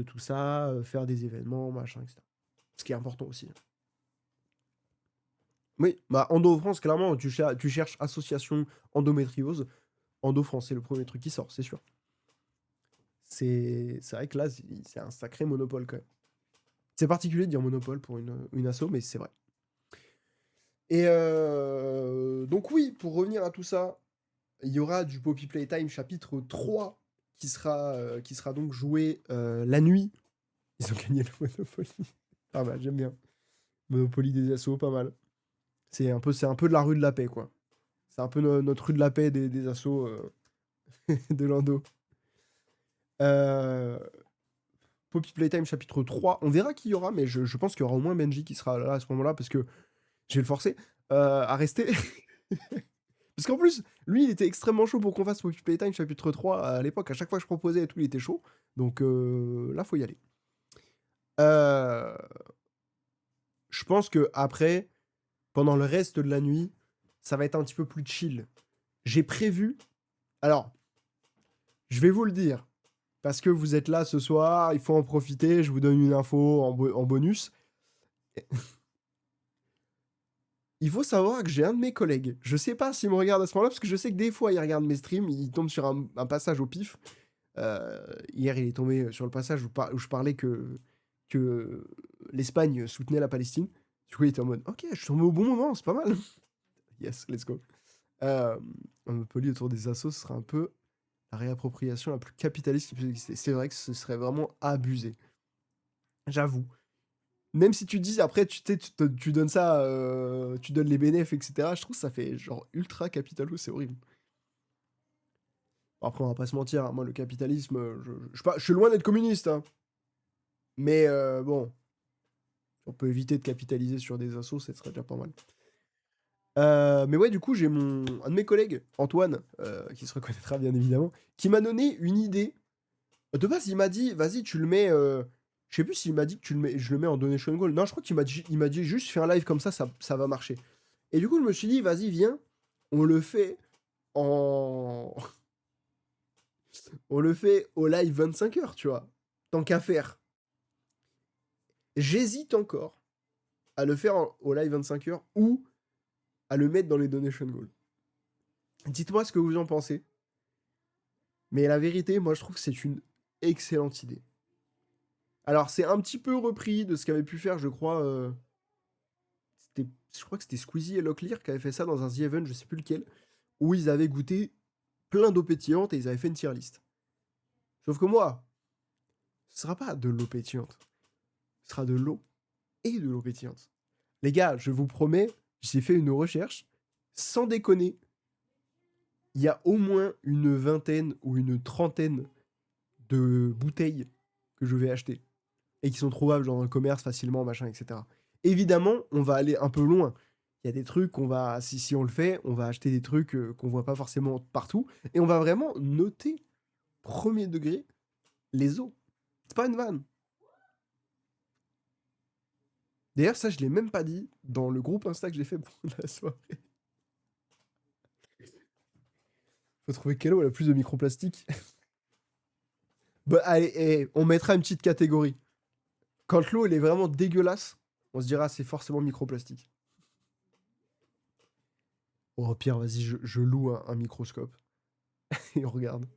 tout ça, faire des événements, machin, etc. Ce qui est important aussi, hein. Oui, bah Endo France, clairement, tu cherches association endométriose, Endo France, c'est le premier truc qui sort, c'est sûr. C'est vrai que là, c'est un sacré monopole quand même. C'est particulier de dire monopole pour une asso, mais c'est vrai. Et donc oui, pour revenir à tout ça, il y aura du Poppy Playtime chapitre 3 qui sera donc joué la nuit. Ils ont gagné le Monopoly. Ah bah j'aime bien. Monopoly des assos, pas mal. C'est un peu de la rue de la paix, quoi. C'est un peu notre rue de la paix des assos de Lando. Euh, Poppy Playtime chapitre 3. On verra qui y aura, mais je pense qu'il y aura au moins Benji qui sera là à ce moment-là, parce que je vais le forcer à rester. Parce qu'en plus, lui, il était extrêmement chaud pour qu'on fasse Poppy Playtime chapitre 3 à l'époque. À chaque fois que je proposais et tout, il était chaud. Donc là, faut y aller. Euh, je pense que après, pendant le reste de la nuit, ça va être un petit peu plus chill. J'ai prévu. Alors, je vais vous le dire. Parce que vous êtes là ce soir, il faut en profiter. Je vous donne une info en bonus. Il faut savoir que j'ai un de mes collègues. Je sais pas s'il me regarde à ce moment-là, parce que je sais que des fois, il regarde mes streams, il tombe sur un passage au pif. Hier, il est tombé sur le passage où je parlais que l'Espagne soutenait la Palestine. Du coup, il était en mode, ok, je suis tombé au bon moment, c'est pas mal. Yes, let's go. Un Monopoly autour des assos, ce serait un peu la réappropriation la plus capitaliste qui puisse exister. C'est vrai que ce serait vraiment abusé. J'avoue. Même si tu dis, après, tu donnes ça, tu donnes les bénéfices, etc., je trouve que ça fait genre ultra capitalou, c'est horrible. Bon, après, on va pas se mentir, hein, moi, le capitalisme, je suis loin d'être communiste, hein. Mais bon, si on peut éviter de capitaliser sur des assos, ça serait déjà pas mal. Mais ouais, du coup, j'ai un de mes collègues, Antoine, qui se reconnaîtra bien évidemment, qui m'a donné une idée. De base, il m'a dit, vas-y, tu le mets. Je sais plus s'il m'a dit que je le mets en donation goal. Non, je crois il m'a dit juste fais un live comme ça va marcher. Et du coup, je me suis dit, vas-y, viens, on le fait en. On le fait au live 25 heures, tu vois. Tant qu'à faire. J'hésite encore à le faire au live 25 heures ou à le mettre dans les donation goals. Dites-moi ce que vous en pensez. Mais la vérité, moi, je trouve que c'est une excellente idée. Alors, c'est un petit peu repris de ce qu'avait pu faire, je crois, je crois que c'était Squeezie et Locklear qui avaient fait ça dans un The Event, je sais plus lequel, où ils avaient goûté plein d'eau pétillante et ils avaient fait une tier list. Sauf que moi, ce sera pas de l'eau pétillante. Ce sera de l'eau et de l'eau pétillante. Les gars, je vous promets, j'ai fait une recherche, sans déconner, il y a au moins une vingtaine ou une trentaine de bouteilles que je vais acheter et qui sont trouvables genre dans le commerce facilement, machin, etc. Évidemment, on va aller un peu loin. Il y a des trucs qu'on va, si on le fait, on va acheter des trucs qu'on voit pas forcément partout et on va vraiment noter premier degré les eaux. C'est pas une vanne. D'ailleurs, ça, je l'ai même pas dit dans le groupe Insta que j'ai fait pour la soirée. Faut trouver quelle eau a le plus de microplastique. Bah, allez, on mettra une petite catégorie. Quand l'eau, elle est vraiment dégueulasse, on se dira c'est forcément microplastique. Au pire, vas-y, je loue un microscope. Et on regarde.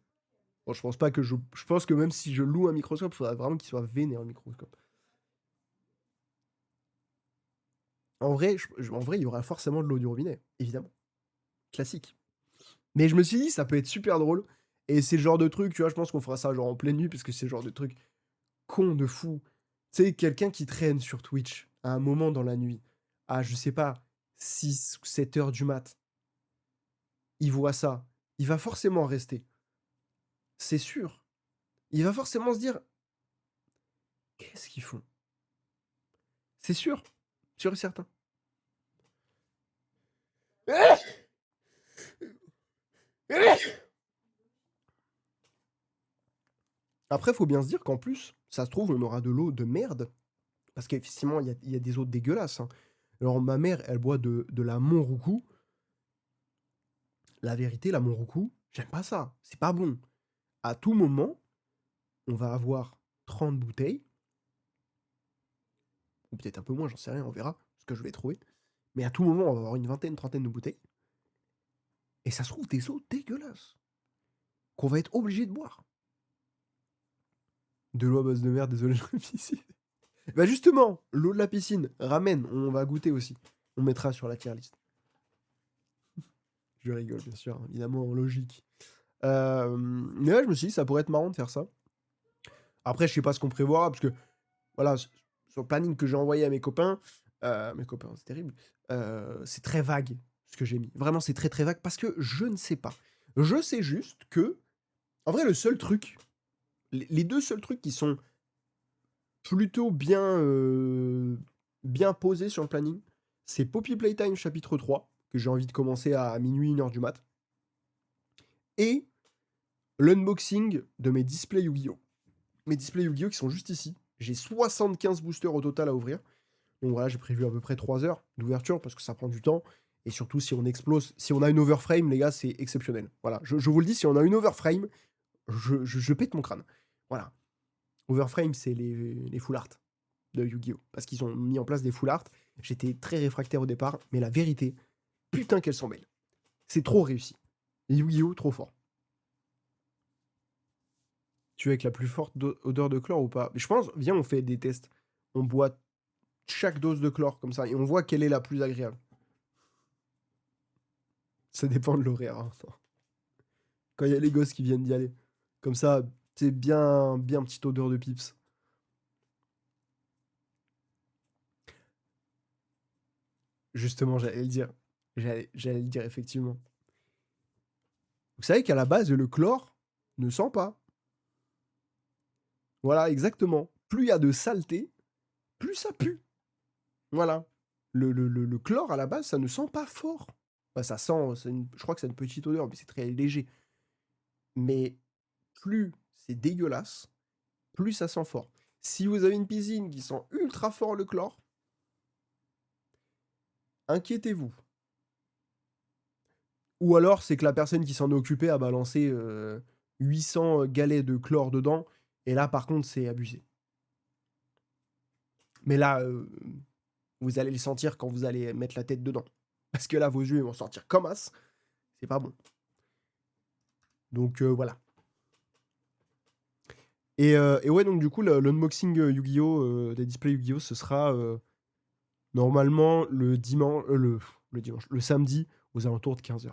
Bon, je pense pas que je pense que même si je loue un microscope, il faudrait vraiment qu'il soit vénère un microscope. En vrai, il y aura forcément de l'eau du robinet, évidemment. Classique. Mais je me suis dit, ça peut être super drôle. Et c'est le genre de truc, tu vois, je pense qu'on fera ça genre en pleine nuit, parce que c'est le genre de truc con de fou. Tu sais, quelqu'un qui traîne sur Twitch à un moment dans la nuit, à, je sais pas, 6 ou 7 heures du mat, il voit ça, il va forcément rester. C'est sûr. Il va forcément se dire, qu'est-ce qu'ils font? C'est sûr. Sûr et certain. Après, faut bien se dire qu'en plus, ça se trouve, on aura de l'eau de merde. Parce qu'effectivement, il y a des eaux dégueulasses, hein. Alors, ma mère, elle boit de la Monroucou. La vérité, la Monroucou, j'aime pas ça. C'est pas bon. À tout moment, on va avoir 30 bouteilles. Ou peut-être un peu moins, j'en sais rien, on verra ce que je vais trouver. Mais à tout moment, on va avoir une vingtaine, trentaine de bouteilles. Et ça se trouve des eaux dégueulasses. Qu'on va être obligé de boire. De l'eau à base de merde, désolé, je piscine. Bah justement, l'eau de la piscine, ramène, on va goûter aussi. On mettra sur la tier list. Je rigole, bien sûr, évidemment, logique. Mais ouais, je me suis dit, ça pourrait être marrant de faire ça. Après, je sais pas ce qu'on prévoit, parce que, voilà, sur le planning que j'ai envoyé à mes copains, c'est terrible, c'est très vague, ce que j'ai mis. Vraiment, c'est très très vague, parce que je ne sais pas. Je sais juste que, en vrai, le seul truc, les deux seuls trucs qui sont plutôt bien posés sur le planning, c'est Poppy Playtime chapitre 3, que j'ai envie de commencer à minuit, 1h du mat, et l'unboxing de mes displays Yu-Gi-Oh! Mes displays Yu-Gi-Oh! Qui sont juste ici. J'ai 75 boosters au total à ouvrir. Donc voilà, j'ai prévu à peu près 3 heures d'ouverture parce que ça prend du temps. Et surtout, si on explose, si on a une overframe, les gars, c'est exceptionnel. Voilà, je vous le dis, si on a une overframe, je pète mon crâne. Voilà. Overframe, c'est les full art de Yu-Gi-Oh! Parce qu'ils ont mis en place des full art. J'étais très réfractaire au départ, mais la vérité, putain qu'elles sont belles. C'est trop réussi. Yu-Gi-Oh! Trop fort. Tu es avec la plus forte odeur de chlore ou pas? Je pense, viens, on fait des tests. On boit chaque dose de chlore comme ça et on voit quelle est la plus agréable. Ça dépend de l'horaire, hein. Quand il y a les gosses qui viennent d'y aller. Comme ça, c'est bien, bien petite odeur de pips. Justement, j'allais le dire. J'allais le dire, effectivement. Vous savez qu'à la base, le chlore ne sent pas. Voilà, exactement. Plus il y a de saleté, plus ça pue. Voilà. Le chlore, à la base, ça ne sent pas fort. Bah, ça sent, je crois que c'est une petite odeur, mais c'est très léger. Mais plus c'est dégueulasse, plus ça sent fort. Si vous avez une piscine qui sent ultra fort le chlore, inquiétez-vous. Ou alors, c'est que la personne qui s'en est occupée a balancé 800 galets de chlore dedans, et là, par contre, c'est abusé. Mais là, vous allez le sentir quand vous allez mettre la tête dedans. Parce que là, vos yeux ils vont sortir comme as. C'est pas bon. Donc voilà. Et ouais, donc du coup, l'unboxing Yu-Gi-Oh! Des displays Yu-Gi-Oh! Ce sera normalement le dimanche, le samedi aux alentours de 15h.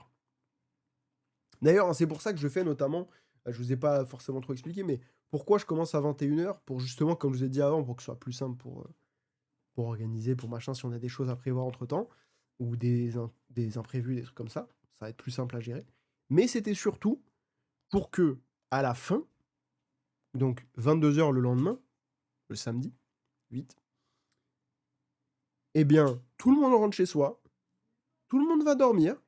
D'ailleurs, hein, c'est pour ça que je fais notamment, je vous ai pas forcément trop expliqué, mais pourquoi je commence à 21h pour justement, comme je vous ai dit avant, pour que ce soit plus simple pour organiser, pour machin, si on a des choses à prévoir entre temps, ou des imprévus, des trucs comme ça va être plus simple à gérer. Mais c'était surtout pour que, à la fin, donc 22h le lendemain, le samedi 8, eh bien, tout le monde rentre chez soi, tout le monde va dormir,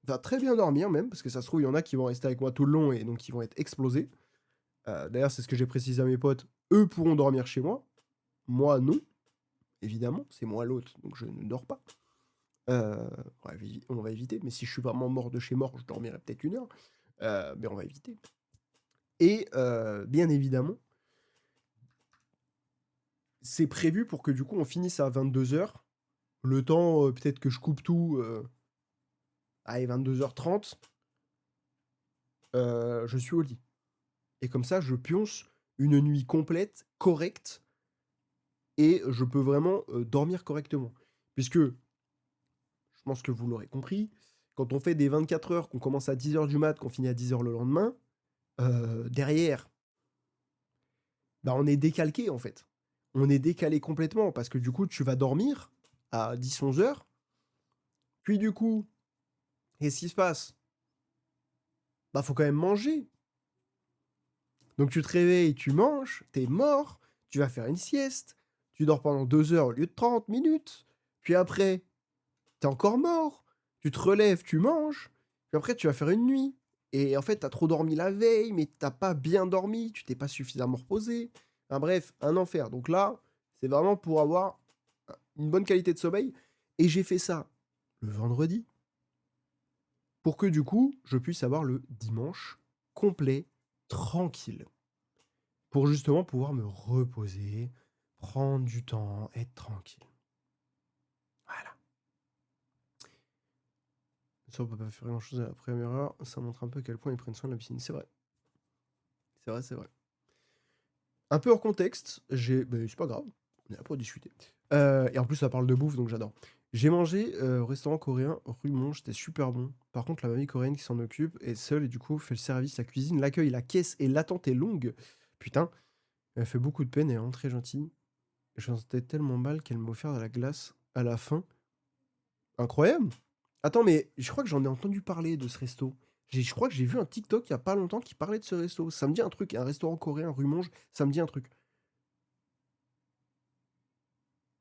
va très bien dormir même, parce que ça se trouve, il y en a qui vont rester avec moi tout le long et donc ils vont être explosés. D'ailleurs, c'est ce que j'ai précisé à mes potes, eux pourront dormir chez moi, moi non, évidemment, c'est moi l'autre, donc je ne dors pas. On va éviter, mais si je suis vraiment mort de chez mort, je dormirai peut-être 1 heure, mais on va éviter. Et bien évidemment, c'est prévu pour que du coup on finisse à 22h, le temps peut-être que je coupe tout, allez 22h30, je suis au lit. Et comme ça, je pionce une nuit complète, correcte, et je peux vraiment dormir correctement. Puisque, je pense que vous l'aurez compris, quand on fait des 24 heures, qu'on commence à 10h du mat, qu'on finit à 10h le lendemain, derrière, bah on est décalqué en fait. On est décalé complètement parce que du coup, tu vas dormir à 10-11 heures, puis du coup, qu'est-ce qui se passe? Bah faut quand même manger. Donc tu te réveilles, tu manges, t'es mort, tu vas faire une sieste, tu dors pendant 2 heures au lieu de 30 minutes, puis après, t'es encore mort, tu te relèves, tu manges, puis après tu vas faire une nuit. Et en fait, t'as trop dormi la veille, mais t'as pas bien dormi, tu t'es pas suffisamment reposé. Enfin bref, un enfer. Donc là, c'est vraiment pour avoir une bonne qualité de sommeil. Et j'ai fait ça le vendredi, pour que du coup, je puisse avoir le dimanche complet, tranquille. Pour justement pouvoir me reposer, prendre du temps, être tranquille. Voilà. Ça, on peut pas faire grand-chose à la première heure. Ça montre un peu à quel point ils prennent soin de la piscine. C'est vrai. C'est vrai, c'est vrai. Un peu hors contexte, c'est pas grave, on est là pour discuter. Et en plus, ça parle de bouffe, donc j'adore. J'ai mangé au restaurant coréen rue Monge, c'était super bon. Par contre, la mamie coréenne qui s'en occupe est seule et du coup fait le service, la cuisine, l'accueil, la caisse et l'attente est longue. Putain, elle fait beaucoup de peine et est vraiment très gentille. Je me sentais tellement mal qu'elle m'a offert de la glace à la fin. Incroyable! Attends, mais je crois que j'en ai entendu parler de ce resto. Je crois que j'ai vu un TikTok il y a pas longtemps qui parlait de ce resto. Ça me dit un truc, un restaurant coréen rue Monge, ça me dit un truc.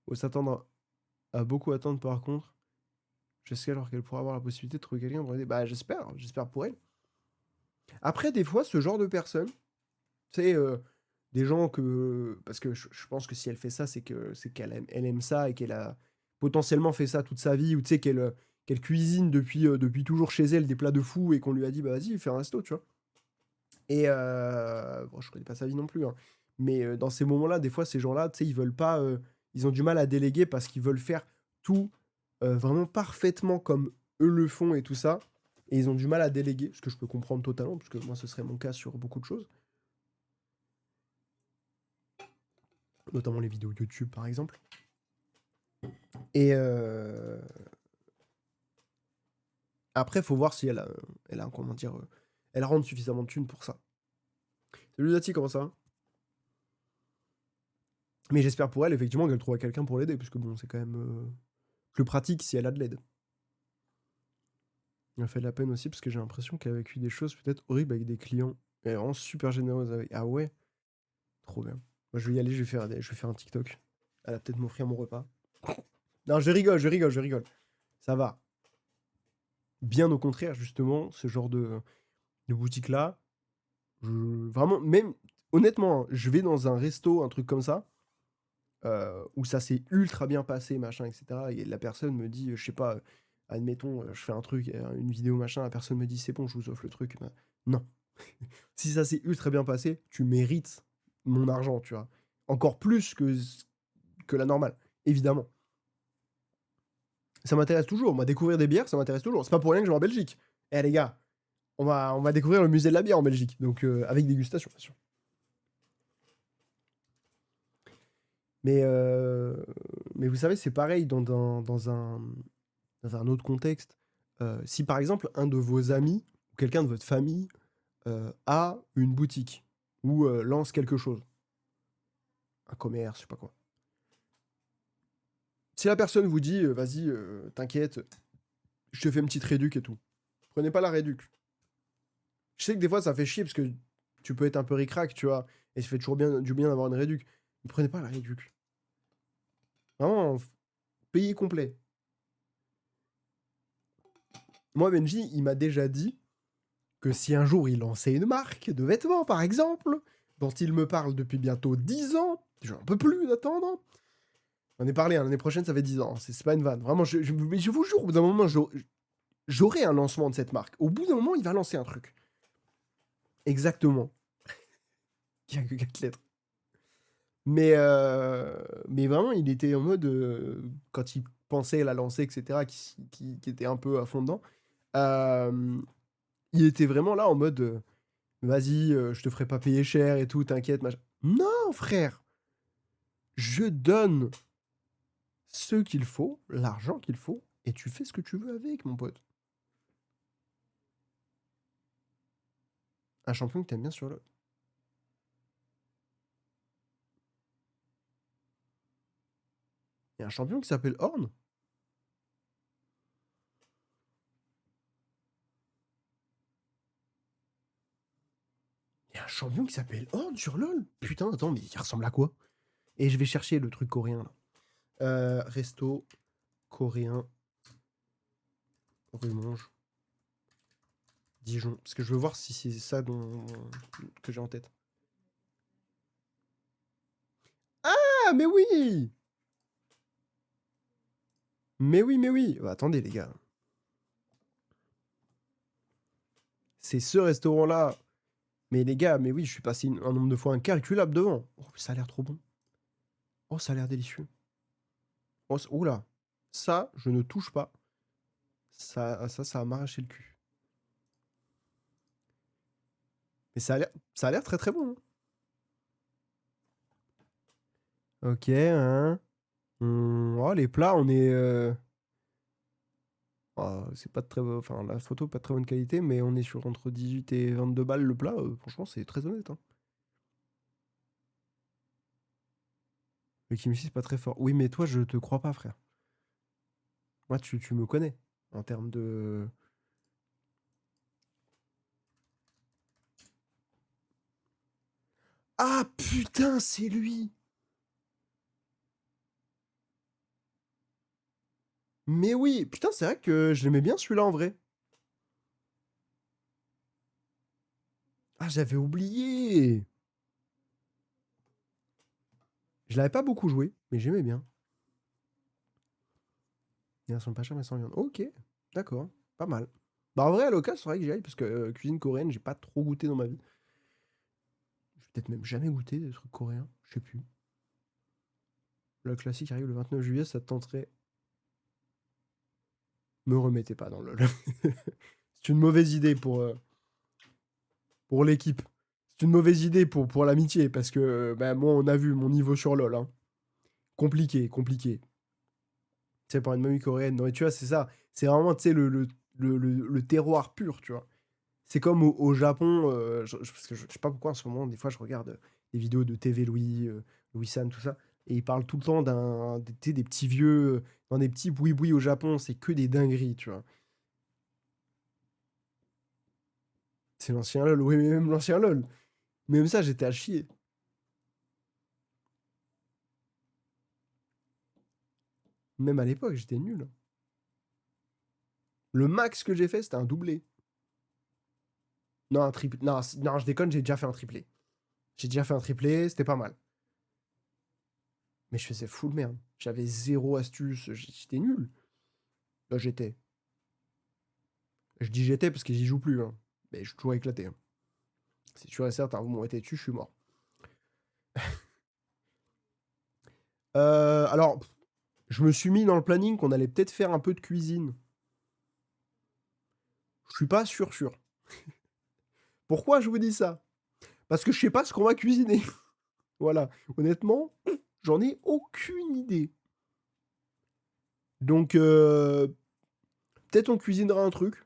Faut s'attendre à beaucoup attendre par contre. J'espère alors qu'elle pourra avoir la possibilité de trouver quelqu'un pour aider. Bah j'espère pour elle. Après, des fois, ce genre de personnes, tu sais, des gens que. Parce que je pense que si elle fait ça, c'est qu'elle aime ça et qu'elle a potentiellement fait ça toute sa vie, ou tu sais, qu'elle cuisine depuis toujours chez elle des plats de fou et qu'on lui a dit, bah vas-y, fais un resto, tu vois. Et bon, je connais pas sa vie non plus, hein. Mais dans ces moments-là, des fois, ces gens-là, tu sais, ils veulent pas. Ils ont du mal à déléguer parce qu'ils veulent faire tout vraiment parfaitement comme eux le font et tout ça. Et ils ont du mal à déléguer, ce que je peux comprendre totalement, parce que moi, ce serait mon cas sur beaucoup de choses. Notamment les vidéos YouTube, par exemple. Et après, faut voir si elle a comment dire, elle rentre suffisamment de thunes pour ça. Salut Zati, comment ça va? Mais j'espère pour elle, effectivement, qu'elle trouvera quelqu'un pour l'aider, parce que bon, c'est quand même plus pratique si elle a de l'aide. Elle fait de la peine aussi, parce que j'ai l'impression qu'elle a vécu des choses peut-être horribles avec des clients. Elle est vraiment super généreuse avec. Ah ouais? Trop bien. Moi, je vais y aller, je vais faire un TikTok. Elle va peut-être m'offrir mon repas. Non, je rigole. Ça va. Bien au contraire, justement, ce genre de boutique-là, vraiment, même, honnêtement, hein, je vais dans un resto, un truc comme ça, où ça s'est ultra bien passé, machin, etc. Et la personne me dit, je sais pas, admettons, je fais un truc, une vidéo, machin, la personne me dit, c'est bon, je vous offre le truc. Bah, non. Si ça s'est ultra bien passé, tu mérites mon argent, tu vois. Encore plus que la normale, évidemment. Ça m'intéresse toujours. Moi, découvrir des bières, ça m'intéresse toujours. C'est pas pour rien que je vais en Belgique. Eh les gars, on va découvrir le musée de la bière en Belgique. Donc, avec dégustation, bien sûr. Mais, mais vous savez, c'est pareil dans un autre contexte. Si par exemple, un de vos amis ou quelqu'un de votre famille a une boutique ou lance quelque chose, un commerce, je sais pas quoi. Si la personne vous dit, vas-y, t'inquiète, je te fais une petite réduc et tout. Prenez pas la réduc. Je sais que des fois, ça fait chier parce que tu peux être un peu ric-rac, tu vois, et ça fait toujours du bien d'avoir une réduc. Mais prenez pas la réduc. Vraiment, payez complet. Moi, Benji, il m'a déjà dit que si un jour il lançait une marque de vêtements, par exemple, dont il me parle depuis bientôt 10 ans, j'en peux plus d'attendre. On est parlé, hein, l'année prochaine, ça fait 10 ans. C'est pas une vanne. Vraiment, mais je vous jure, au bout d'un moment, j'aurai un lancement de cette marque. Au bout d'un moment, il va lancer un truc. Exactement. Il n'y a que 4 lettres. Mais vraiment, il était en mode, quand il pensait la lancer, etc., qui était un peu à fond dedans, il était vraiment là en mode, vas-y, je te ferai pas payer cher et tout, t'inquiète, machin. Non, frère! Je donne ce qu'il faut, l'argent qu'il faut, et tu fais ce que tu veux avec, mon pote. Un champion que t'aimes bien sur le. Il y a un champion qui s'appelle Horn? Il y a un champion qui s'appelle Horn sur LoL? Putain, attends, mais il ressemble à quoi? Et je vais chercher le truc coréen, là. Resto coréen. Rue Monge. Dijon. Parce que je veux voir si c'est ça que j'ai en tête. Ah, mais oui! Mais oui, mais oui. Bah, attendez, les gars. C'est ce restaurant-là. Mais les gars, mais oui, je suis passé un nombre de fois incalculable devant. Oh, ça a l'air trop bon. Oh, ça a l'air délicieux. Oh, oula. Ça, je ne touche pas. Ça va m'arracher le cul. Mais ça a l'air très très bon, hein. Ok, hein. Oh, les plats, on est. Oh, c'est pas de très. Enfin, la photo, pas de très bonne qualité, mais on est sur entre 18 et 22 balles le plat. Franchement, c'est très honnête, hein. Le kimchi, c'est pas très fort. Oui, mais toi, je te crois pas, frère. Moi, tu me connais. En termes de. Ah putain, c'est lui! Mais oui, putain, c'est vrai que je l'aimais bien celui-là en vrai. Ah, j'avais oublié! Je l'avais pas beaucoup joué, mais j'aimais bien. Ils sont pas chers, mais sans viande. Ok, d'accord, pas mal. Bah en vrai, à l'occasion, c'est vrai que j'y aille, parce que cuisine coréenne, j'ai pas trop goûté dans ma vie. J'ai peut-être même jamais goûté des trucs coréens, je sais plus. Le classique arrive le 29 juillet, ça te tenterait. Me remettez pas dans le LOL. C'est une mauvaise idée pour l'équipe. C'est une mauvaise idée pour l'amitié, parce que bah, moi, on a vu mon niveau sur LOL, hein. Compliqué, compliqué. Tu sais, pour une mamie coréenne. Non, mais tu vois, c'est ça. C'est vraiment, tu sais, le terroir pur, tu vois. C'est comme au Japon, parce que je sais pas pourquoi en ce moment, des fois, je regarde des vidéos de TV Louis, Louis San, tout ça, et ils parlent tout le temps tu sais, des petits vieux, dans des petits boui-boui au Japon, c'est que des dingueries, tu vois. C'est l'ancien LOL, oui, mais même l'ancien LOL. Même ça, j'étais à chier. Même à l'époque, j'étais nul. Le max que j'ai fait, c'était un doublé. Non, un triplé. Non, non, je déconne, j'ai déjà fait un triplé. J'ai déjà fait un triplé, c'était pas mal. Mais je faisais full merde. J'avais zéro astuce, j'étais nul. Là, j'étais. Je dis j'étais parce que j'y joue plus, hein. Mais je suis toujours éclaté, hein. C'est sûr et certain, vous m'aurez dessus, je suis mort. Alors, je me suis mis dans le planning qu'on allait peut-être faire un peu de cuisine. Je suis pas sûr. Pourquoi je vous dis ça? Parce que je sais pas ce qu'on va cuisiner. Voilà. Honnêtement, J'en ai aucune idée. Donc, peut-être on cuisinera un truc.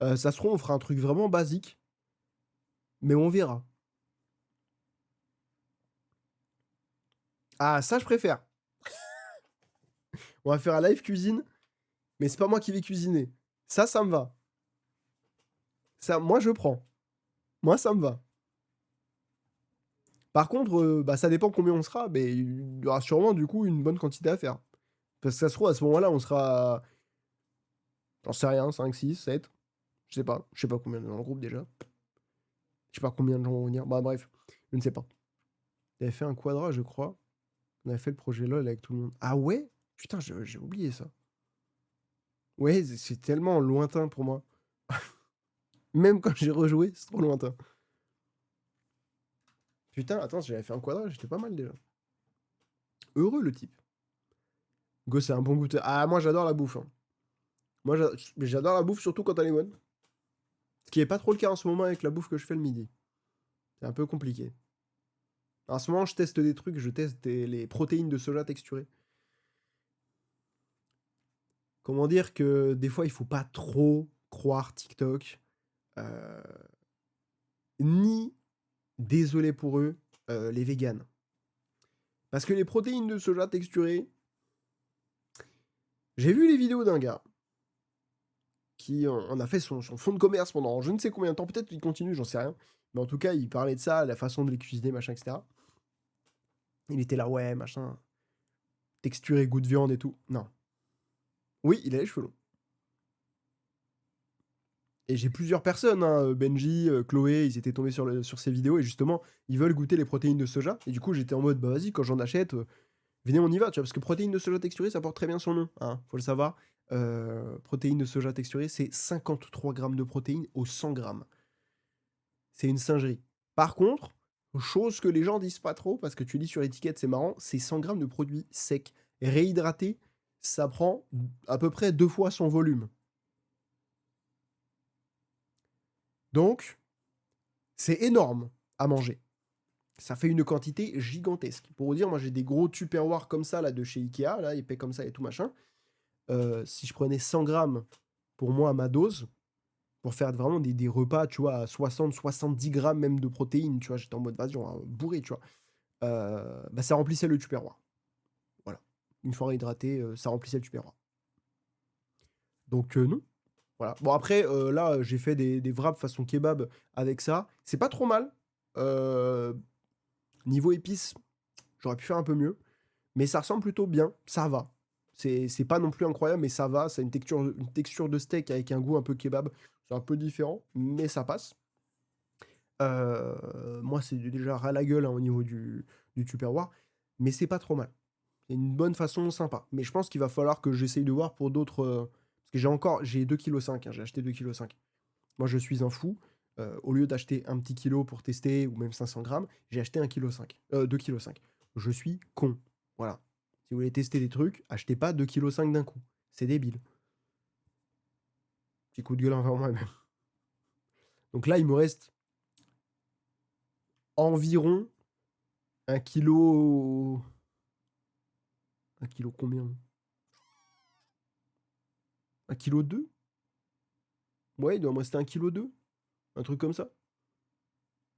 Ça se trouve, on fera un truc vraiment basique, mais on verra. Ah, ça, je préfère. On va faire un live cuisine, mais c'est pas moi qui vais cuisiner. Ça me va. Ça, moi, je prends. Moi, ça me va. Par contre, bah, ça dépend combien on sera, mais il y aura sûrement, du coup, une bonne quantité à faire. Parce que ça se trouve, à ce moment-là, on sera, j'en sais rien, 5, 6, 7. Je sais pas. Je sais pas combien on est dans le groupe déjà. Je sais pas combien de gens vont venir. Bah, bref, je ne sais pas. On avait fait un quadra, je crois. On avait fait le projet LOL avec tout le monde. Ah ouais? Putain, j'ai oublié ça. Ouais, c'est tellement lointain pour moi. Même quand j'ai rejoué, c'est trop lointain. Putain, attends, si j'avais fait un quadra, j'étais pas mal déjà. Heureux le type. Go, c'est un bon goûteur. Ah, moi j'adore la bouffe, hein. Moi j'adore la bouffe, surtout quand elle est bonne. Ce qui est pas trop le cas en ce moment avec la bouffe que je fais le midi. C'est un peu compliqué. En ce moment, je teste des trucs, je teste les protéines de soja texturées. Comment dire que des fois, il faut pas trop croire TikTok, euh, ni, désolé pour eux, les véganes. Parce que les protéines de soja texturées, j'ai vu les vidéos d'un gars qui en a fait son fonds de commerce pendant je ne sais combien de temps, peut-être qu'il continue, j'en sais rien. Mais en tout cas, il parlait de ça, la façon de les cuisiner, machin, etc. Il était là, ouais, machin, texture et goût de viande et tout. Non. Oui, il a les cheveux longs. Et j'ai plusieurs personnes, hein, Benji, Chloé, ils étaient tombés sur ces vidéos et justement, ils veulent goûter les protéines de soja. Et du coup, j'étais en mode, bah vas-y, quand j'en achète, venez, on y va, tu vois, parce que protéines de soja texturées, ça porte très bien son nom, hein, faut le savoir. Protéines de soja texturées, c'est 53 grammes de protéines au 100 grammes. C'est une singerie. Par contre, chose que les gens disent pas trop, parce que tu lis sur l'étiquette, c'est marrant, c'est 100 grammes de produits secs. Réhydratés, ça prend à peu près 2 fois son volume. Donc, c'est énorme à manger. Ça fait une quantité gigantesque. Pour vous dire, moi j'ai des gros tupperwares comme ça, là, de chez Ikea, là, épais comme ça et tout machin. Si je prenais 100 grammes pour moi, ma dose, pour faire vraiment des repas, tu vois, à 60-70 grammes même de protéines, tu vois, j'étais en mode, vas-y, on va bourrer, tu vois. Bah, ça remplissait le tupperware. Voilà. Une fois réhydraté, ça remplissait le tupperware. Donc, non. Voilà. Bon, après, là, j'ai fait des wraps façon kebab avec ça. C'est pas trop mal. Euh, Niveau épices, j'aurais pu faire un peu mieux. Mais ça ressemble plutôt bien. Ça va. C'est pas non plus incroyable, mais ça va. C'est une texture de steak avec un goût un peu kebab. C'est un peu différent, mais ça passe. Moi, c'est déjà ras la gueule, hein, au niveau du Tupperware, mais c'est pas trop mal. C'est une bonne façon sympa. Mais je pense qu'il va falloir que j'essaye de voir pour d'autres. Parce que j'ai 2,5 kg, hein, j'ai acheté 2,5 kg. Moi, je suis un fou. Au lieu d'acheter un petit kilo pour tester, ou même 500 grammes, j'ai acheté 1,5 kg. 2,5 kg. Je suis con. Voilà. Si vous voulez tester des trucs, achetez pas 2,5 kg d'un coup. C'est débile. Petit coup de gueule envers moi-même. Donc là, il me reste environ 1 kilo. 1 kilo combien? 1,2 kg? Ouais, il doit me rester 1,2 kg. Un truc comme ça.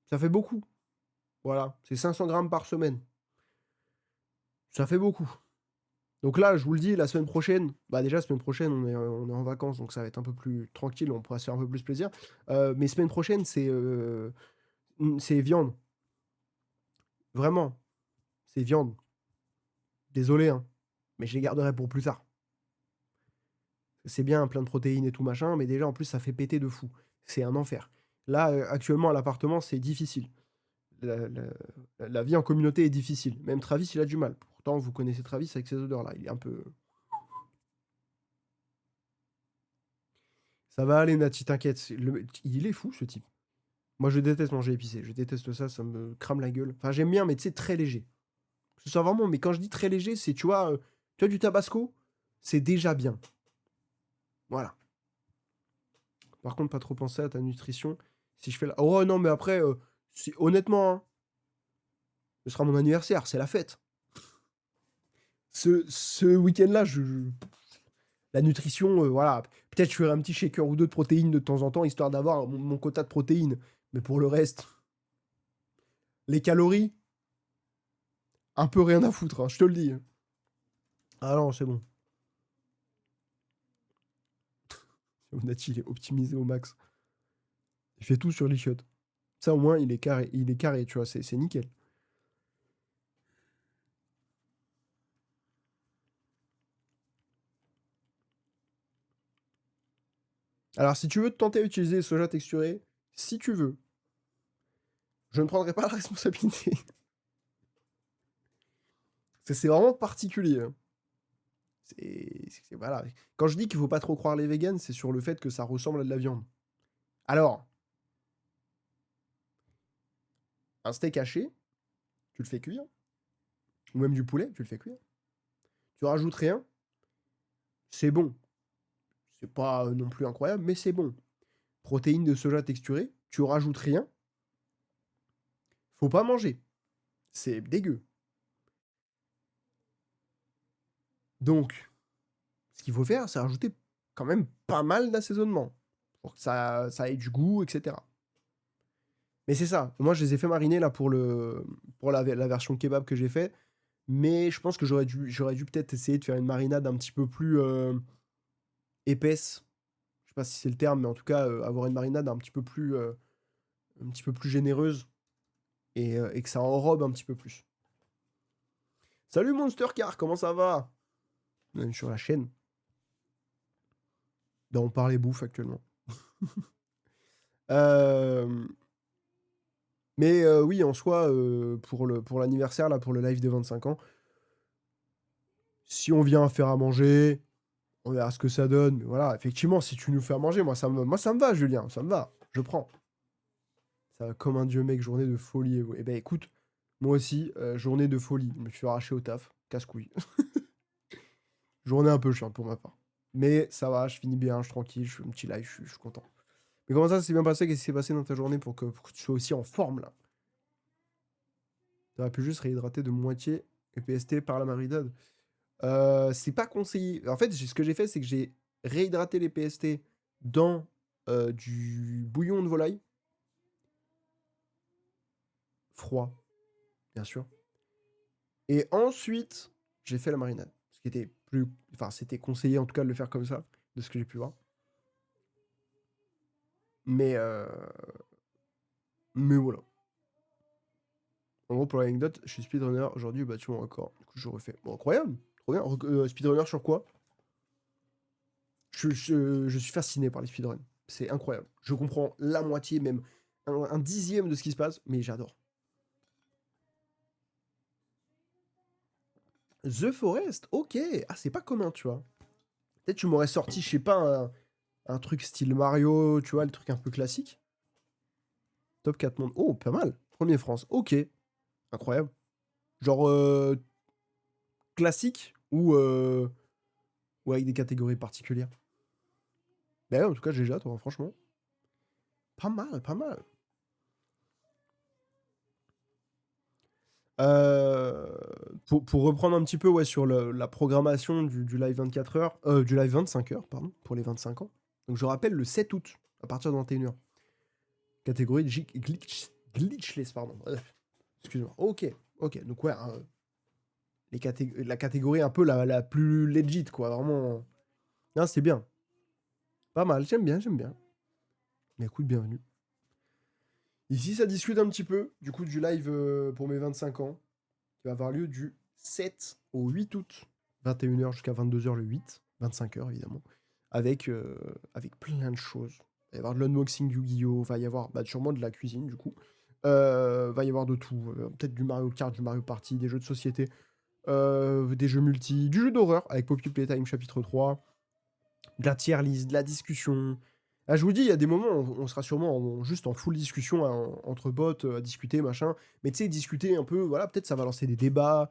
Ça fait beaucoup. Voilà. C'est 500 grammes par semaine. Ça fait beaucoup. Donc là, je vous le dis, la semaine prochaine, bah déjà, semaine prochaine, on est en vacances, donc ça va être un peu plus tranquille, on pourra se faire un peu plus plaisir. Mais semaine prochaine, c'est viande. Vraiment. C'est viande. Désolé, hein. Mais je les garderai pour plus tard. C'est bien, plein de protéines et tout machin, mais déjà, en plus, ça fait péter de fou. C'est un enfer. Là, actuellement, à l'appartement, c'est difficile. La vie en communauté est difficile. Même Travis, il a du mal. Pourtant, vous connaissez Travis avec ses odeurs-là. Il est un peu. Ça va aller, Nati, t'inquiète. Il est fou, ce type. Moi, je déteste manger épicé. Je déteste ça, ça me crame la gueule. Enfin, j'aime bien, mais tu sais, très léger. Que ce soit vraiment. Mais quand je dis très léger, c'est, tu vois, du tabasco, c'est déjà bien. Voilà. Par contre, pas trop penser à ta nutrition. Si je fais la. Oh non, mais après, honnêtement, hein, Ce sera mon anniversaire, c'est la fête. Ce week-end-là, la nutrition, voilà. Peut-être je ferai un petit shaker ou deux de protéines de temps en temps, histoire d'avoir mon quota de protéines. Mais pour le reste, les calories, un peu rien à foutre, hein, je te le dis. Ah non, c'est bon. Fibonacci, il est optimisé au max. Il fait tout sur l'e-shot. Ça, au moins, il est carré, tu vois, c'est nickel. Alors, si tu veux te tenter à utiliser le soja texturé, si tu veux, je ne prendrai pas la responsabilité. C'est vraiment particulier, hein. Voilà. Quand je dis qu'il faut pas trop croire les vegans, c'est sur le fait que ça ressemble à de la viande. Alors, un steak haché, tu le fais cuire, ou même du poulet, tu le fais cuire. Tu rajoutes rien, c'est bon. C'est pas non plus incroyable, mais c'est bon. Protéines de soja texturées, tu rajoutes rien, faut pas manger. C'est dégueu. Donc, ce qu'il faut faire, c'est rajouter quand même pas mal d'assaisonnement pour que ça ait du goût, etc. Mais c'est ça. Moi, je les ai fait mariner là pour la version kebab que j'ai fait. Mais je pense que j'aurais dû peut-être essayer de faire une marinade un petit peu plus épaisse. Je sais pas si c'est le terme, mais en tout cas, avoir une marinade un petit peu plus généreuse et que ça enrobe un petit peu plus. Salut Monster Car, comment ça va? Bienvenue sur la chaîne. Dont on parlait bouffe actuellement. Euh, Mais oui, en soi, pour l'anniversaire, là, pour le live des 25 ans, si on vient faire à manger, on verra ce que ça donne. Mais voilà, effectivement, si tu nous fais à manger, moi ça me va, Julien, ça me va. Je prends. Ça va comme un dieu, mec, journée de folie. Eh ben écoute, moi aussi, journée de folie. Je me suis arraché au taf, casse-couille. Journée un peu chiante pour ma part. Mais ça va, je finis bien, je suis tranquille, je fais un petit live, je suis content. Mais comment ça s'est bien passé? Qu'est-ce qui s'est passé dans ta journée pour que tu sois aussi en forme, là? T'aurais pu juste réhydrater de moitié et PST par la marinade. C'est pas conseillé. En fait, ce que j'ai fait, c'est que j'ai réhydraté les PST dans du bouillon de volaille froid, bien sûr. Et ensuite, j'ai fait la marinade. Ce qui était plus. Enfin, c'était conseillé en tout cas de le faire comme ça, de ce que j'ai pu voir. Mais, euh, mais voilà. En gros, pour l'anecdote, je suis speedrunner. Aujourd'hui, j'ai battu mon record. Du coup, je refais. Bon, incroyable. Trop bien. Speedrunner sur quoi? Je suis fasciné par les speedruns. C'est incroyable. Je comprends la moitié, même un dixième de ce qui se passe, mais j'adore. The Forest, ok. Ah, c'est pas commun, tu vois. Peut-être tu m'aurais sorti, je sais pas, un truc style Mario, tu vois, le truc un peu classique. Top 4 mondes. Oh, pas mal. Premier France, ok. Incroyable. Genre classique ou avec des catégories particulières. Ben ouais, en tout cas, j'ai hâte, hein, franchement. Pas mal, pas mal. Euh, pour reprendre un petit peu ouais, sur la programmation du live 24 heures, du live 25 heures, pardon, pour les 25 ans. Donc je rappelle le 7 août, à partir de 21 h. Catégorie glitchless, pardon. Excuse-moi. Ok, ok. Donc ouais, la catégorie un peu la plus legit, quoi. Vraiment. Non, c'est bien. Pas mal, j'aime bien, j'aime bien. Mais écoute, bienvenue. Ici, ça discute un petit peu, du coup, du live pour mes 25 ans, qui va avoir lieu du 7 au 8 août, 21 h jusqu'à 22 h le 8, 25 h évidemment, avec plein de choses. Il va y avoir de l'unboxing Yu-Gi-Oh! Va y avoir sûrement de la cuisine, du coup. Va y avoir de tout. Peut-être du Mario Kart, du Mario Party, des jeux de société, des jeux multi, du jeu d'horreur avec Poppy Playtime chapitre 3, de la tier list, de la discussion. Ah, je vous dis, il y a des moments où on sera sûrement juste en full discussion entre bots, à discuter, machin. Mais tu sais, discuter un peu, voilà, peut-être ça va lancer des débats.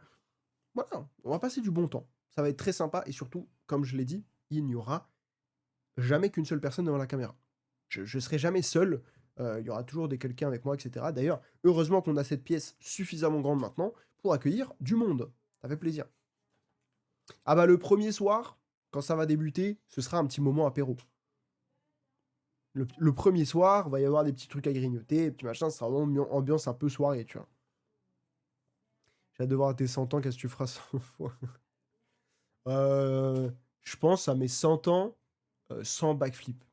Voilà, on va passer du bon temps. Ça va être très sympa et surtout, comme je l'ai dit, il n'y aura jamais qu'une seule personne devant la caméra. Je serai jamais seul Il y aura toujours quelqu'un avec moi, et cetera. D'ailleurs, heureusement qu'on a cette pièce suffisamment grande maintenant pour accueillir du monde. Ça fait plaisir. Ah bah, le premier soir, quand ça va débuter, ce sera un petit moment apéro. Le 1er soir, il va y avoir des petits trucs à grignoter, des petits machins, ça sera vraiment ambiance un peu soirée, tu vois? J'ai hâte de voir à tes 100 ans, qu'est-ce que tu feras 100 fois? Je pense à mes 100 ans, sans backflip.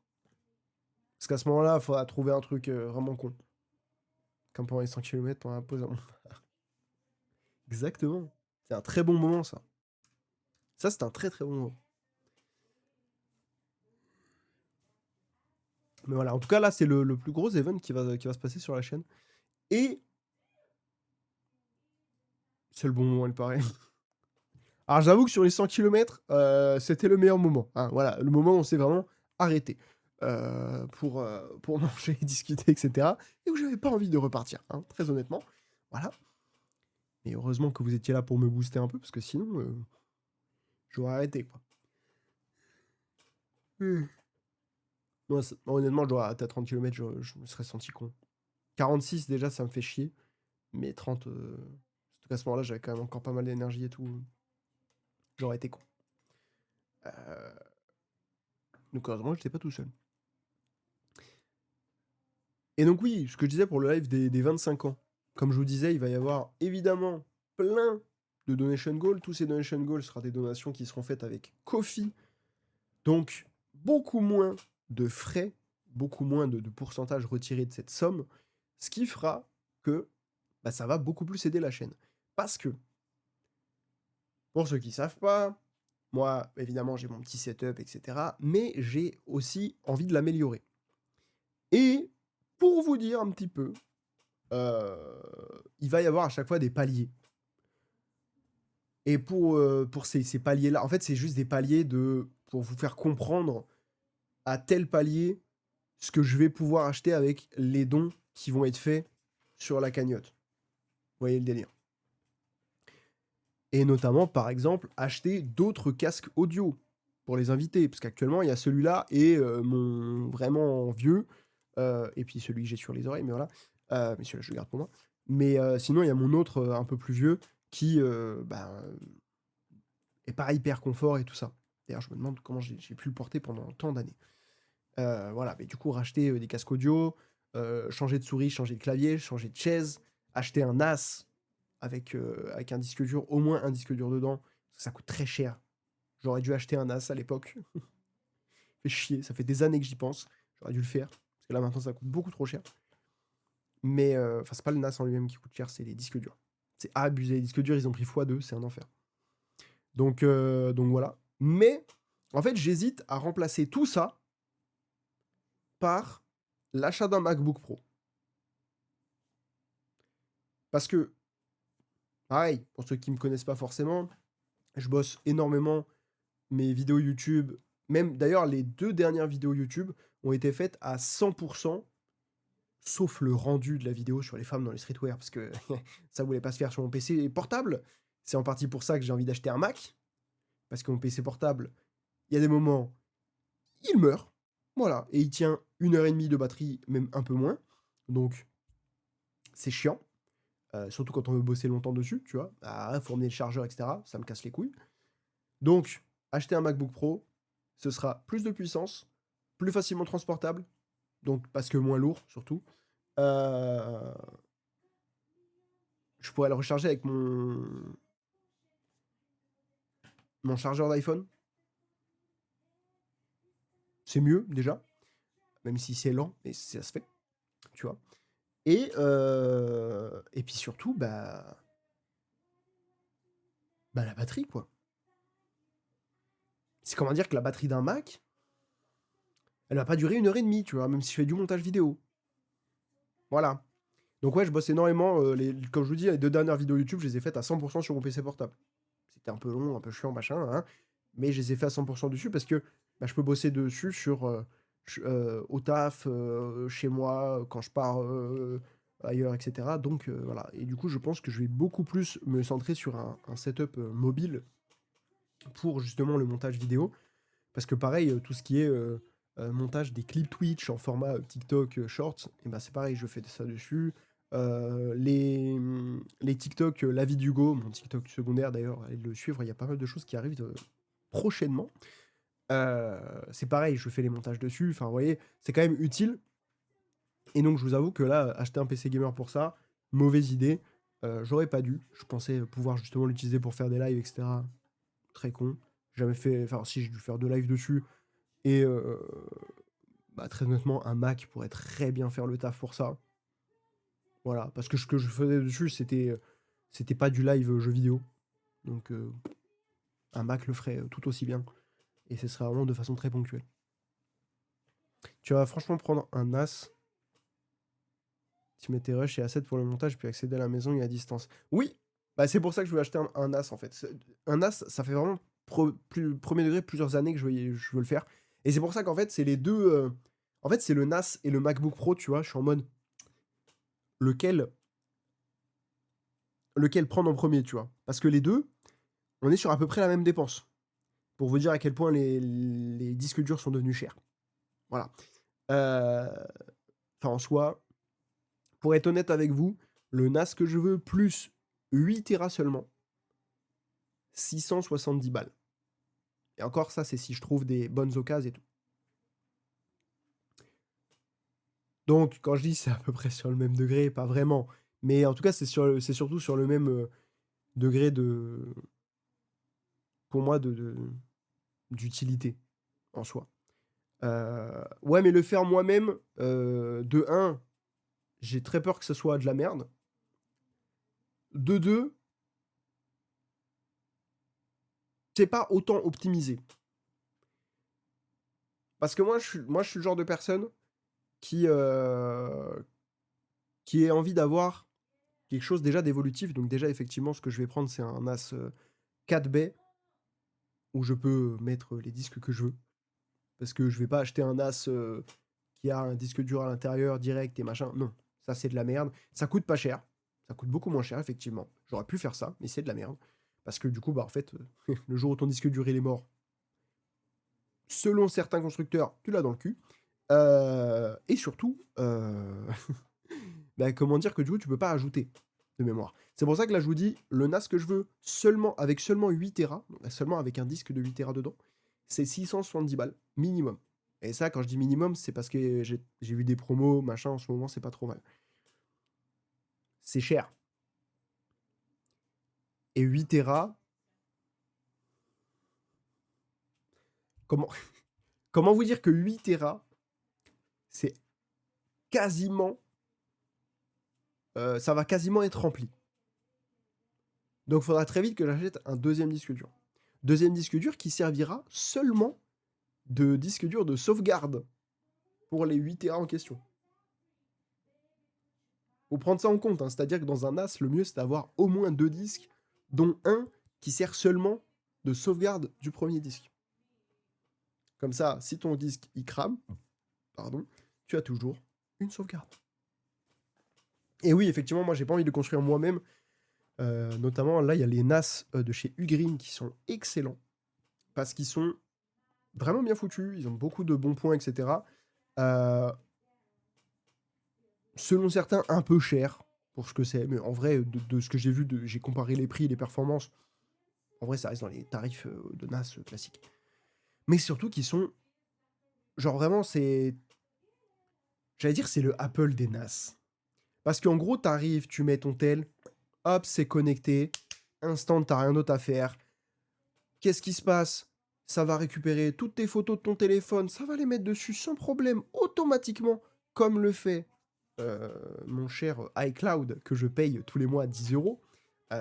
Parce qu'à ce moment-là, il faudra trouver un truc, vraiment con. Comme pendant les 100 kilomètres pendant la pause à mon exactement. C'est un très bon moment ça. Ça, c'est un très, très bon moment. Mais voilà, en tout cas, là, c'est le plus gros event qui va se passer sur la chaîne et c'est le bon moment, il paraît. Alors j'avoue que sur les 100 kilomètres, c'était le meilleur moment, hein, voilà, le moment où on s'est vraiment arrêté, pour manger, discuter et cetera et où j'avais pas envie de repartir, hein, très honnêtement, voilà. Mais heureusement que vous étiez là pour me booster un peu parce que sinon, j'aurais arrêté, quoi. Mmh. Moi, honnêtement, je dois arrêter à 30 kilomètres, je me serais senti con. 46 déjà, ça me fait chier, mais 30, surtout qu'à ce moment-là, j'avais quand même encore pas mal d'énergie et tout, j'aurais été con. Heu, donc heureusement, j'étais pas tout seul. Et donc oui, ce que je disais pour le live des 25 ans, comme je vous disais, il va y avoir évidemment plein de donation goals. Tous ces donation goals sera des donations qui seront faites avec Ko-fi, donc beaucoup moins de frais, beaucoup moins de pourcentage retiré de cette somme, ce qui fera que bah, ça va beaucoup plus aider la chaîne. Parce que, pour ceux qui savent pas, moi, évidemment, j'ai mon petit setup, etc. Mais j'ai aussi envie de l'améliorer. Et pour vous dire un petit peu, il va y avoir à chaque fois des paliers. Et pour ces paliers-là, en fait, c'est juste des paliers pour vous faire comprendre à tel palier ce que je vais pouvoir acheter avec les dons qui vont être faits sur la cagnotte. Vous voyez le délire? Et notamment, par exemple, acheter d'autres casques audio pour les invités. Parce qu'actuellement, il y a celui-là et mon vraiment vieux, et puis celui que j'ai sur les oreilles, mais voilà. Mais celui-là, je le garde pour moi. Mais sinon, il y a mon autre, un peu plus vieux, qui est pas hyper confort et tout ça. D'ailleurs, je me demande comment j'ai pu le porter pendant tant d'années. Voilà, mais du coup, racheter des casques audio, changer de souris, changer de clavier, changer de chaise, acheter un NAS avec un disque dur, au moins un disque dur dedans, ça coûte très cher. J'aurais dû acheter un NAS à l'époque. Fait chier, ça fait des années que j'y pense. J'aurais dû le faire, parce que là maintenant ça coûte beaucoup trop cher. Mais enfin, c'est pas le NAS en lui-même qui coûte cher, c'est les disques durs. C'est abusé, les disques durs ils ont pris x2, c'est un enfer. Donc voilà. Mais en fait, j'hésite à remplacer tout ça par l'achat d'un MacBook Pro. Parce que, pareil, pour ceux qui me connaissent pas forcément, je bosse énormément mes vidéos YouTube. Même d'ailleurs, les 2 dernières vidéos YouTube ont été faites à 100%, sauf le rendu de la vidéo sur les femmes dans les streetwear, parce que ça voulait pas se faire sur mon PC portable. C'est en partie pour ça que j'ai envie d'acheter un Mac, parce que mon PC portable, il y a des moments, il meurt, voilà, et il tient 1 heure et demie de batterie, même un peu moins, donc c'est chiant, surtout quand on veut bosser longtemps dessus, tu vois? Ah, faut emmener le chargeur et cetera, ça me casse les couilles. Donc acheter un MacBook Pro, ce sera plus de puissance, plus facilement transportable, donc parce que moins lourd surtout. Heu, je pourrais le recharger avec mon chargeur d'iPhone. C'est mieux déjà, même si c'est lent, mais ça se fait, tu vois? Et puis surtout, la batterie, quoi. C'est comment dire que la batterie d'un Mac, elle va pas durer 1 heure et demie, tu vois? Même si je fais du montage vidéo. Voilà. Donc ouais, je bosse énormément, comme je vous dis, les 2 dernières vidéos YouTube, je les ai faites à 100% sur mon PC portable. C'était un peu long, un peu chiant, machin, hein, mais je les ai fait à 100% dessus parce que, je peux bosser dessus au taf, chez moi, quand je pars, ailleurs et cetera, donc voilà. Et du coup, je pense que je vais beaucoup plus me centrer sur un setup, mobile pour justement le montage vidéo. Parce que pareil, tout ce qui est, montage des clips Twitch en format TikTok Shorts, et bah c'est pareil, je fais ça dessus. Les TikTok, la vie d'Hugo, mon TikTok secondaire d'ailleurs, allez le suivre, il y a pas mal de choses qui arrivent prochainement. C'est pareil, je fais les montages dessus, enfin vous voyez, c'est quand même utile. Et donc je vous avoue que là, acheter un PC gamer pour ça, mauvaise idée. J'aurais pas dû, je pensais pouvoir justement l'utiliser pour faire des lives, etc. Très con. J'ai jamais fait, enfin si j'ai dû faire 2 lives dessus, et bah, très honnêtement, un Mac pourrait très bien faire le taf pour ça. Voilà, parce que ce que je faisais dessus, c'était pas du live jeu vidéo. Donc un Mac le ferait tout aussi bien. Et ce serait vraiment de façon très ponctuelle. Tu vas franchement prendre un NAS, tu mettais Rush et Asset pour le montage, puis accéder à la maison et à distance. Oui, bah, c'est pour ça que je veux acheter un NAS en fait. Un NAS, ça fait vraiment premier degré plusieurs années que je veux le faire. Et c'est pour ça qu'en fait, c'est les deux. En fait, c'est le NAS et le MacBook Pro, tu vois. Je suis en mode lequel prendre en premier, tu vois. Parce que les deux, on est sur à peu près la même dépense. Pour vous dire à quel point les disques durs sont devenus chers. Voilà. Enfin, en soi, pour être honnête avec vous, le NAS que je veux, plus 8 Tera seulement, 670 balles. Et encore, ça, c'est si je trouve des bonnes occasions et tout. Donc, quand je dis c'est à peu près sur le même degré, pas vraiment. Mais en tout cas, c'est surtout sur le même degré de. Pour moi, d'utilité en soi. Ouais, mais le faire moi-même, de 1, j'ai très peur que ce soit de la merde. De 2, c'est pas autant optimisé. Parce que moi, je suis le genre de personne qui, qui ait envie d'avoir quelque chose déjà d'évolutif. Donc déjà, effectivement, ce que je vais prendre, c'est un NAS 4 baies où je peux mettre les disques que je veux. Parce que je vais pas acheter un NAS qui a un disque dur à l'intérieur direct et machin. Non, ça c'est de la merde. Ça coûte pas cher. Ça coûte beaucoup moins cher, effectivement. J'aurais pu faire ça, mais c'est de la merde. Parce que du coup, bah en fait, le jour où ton disque dur il est mort, selon certains constructeurs, tu l'as dans le cul. Et surtout, bah, comment dire que du coup, tu peux pas ajouter de mémoire. C'est pour ça que là, je vous dis, le NAS que je veux, avec seulement 8 Tera, donc seulement avec un disque de 8 Tera dedans, c'est 670 balles, minimum. Et ça, quand je dis minimum, c'est parce que j'ai vu des promos, machin, en ce moment, c'est pas trop mal. C'est cher. Et 8 Tera, comment, comment vous dire que 8 Tera, c'est quasiment, ça va quasiment être rempli. Donc, il faudra très vite que j'achète un deuxième disque dur. Deuxième disque dur qui servira seulement de disque dur de sauvegarde pour les 8 Tera en question. Faut prendre ça en compte, hein. C'est-à-dire que dans un NAS, le mieux c'est d'avoir au moins 2 disques, dont un qui sert seulement de sauvegarde du premier disque. Comme ça, si ton disque il crame, pardon, tu as toujours une sauvegarde. Et oui, effectivement, moi j'ai pas envie de construire moi-même. Notamment, là, il y a les NAS de chez Ugreen qui sont excellents. Parce qu'ils sont vraiment bien foutus, ils ont beaucoup de bons points, etc. Selon certains, un peu cher pour ce que c'est. Mais en vrai, de ce que j'ai vu, j'ai comparé les prix et les performances. En vrai, ça reste dans les tarifs de NAS classiques. Mais surtout qu'ils sont. Genre vraiment, c'est. J'allais dire, c'est le Apple des NAS. Parce qu'en gros, t'arrives, tu mets ton tel, hop, c'est connecté. Instant, t'as rien d'autre à faire. Qu'est-ce qui se passe? Ça va récupérer toutes tes photos de ton téléphone, ça va les mettre dessus sans problème, automatiquement, comme le fait mon cher iCloud, que je paye tous les mois 10 euros.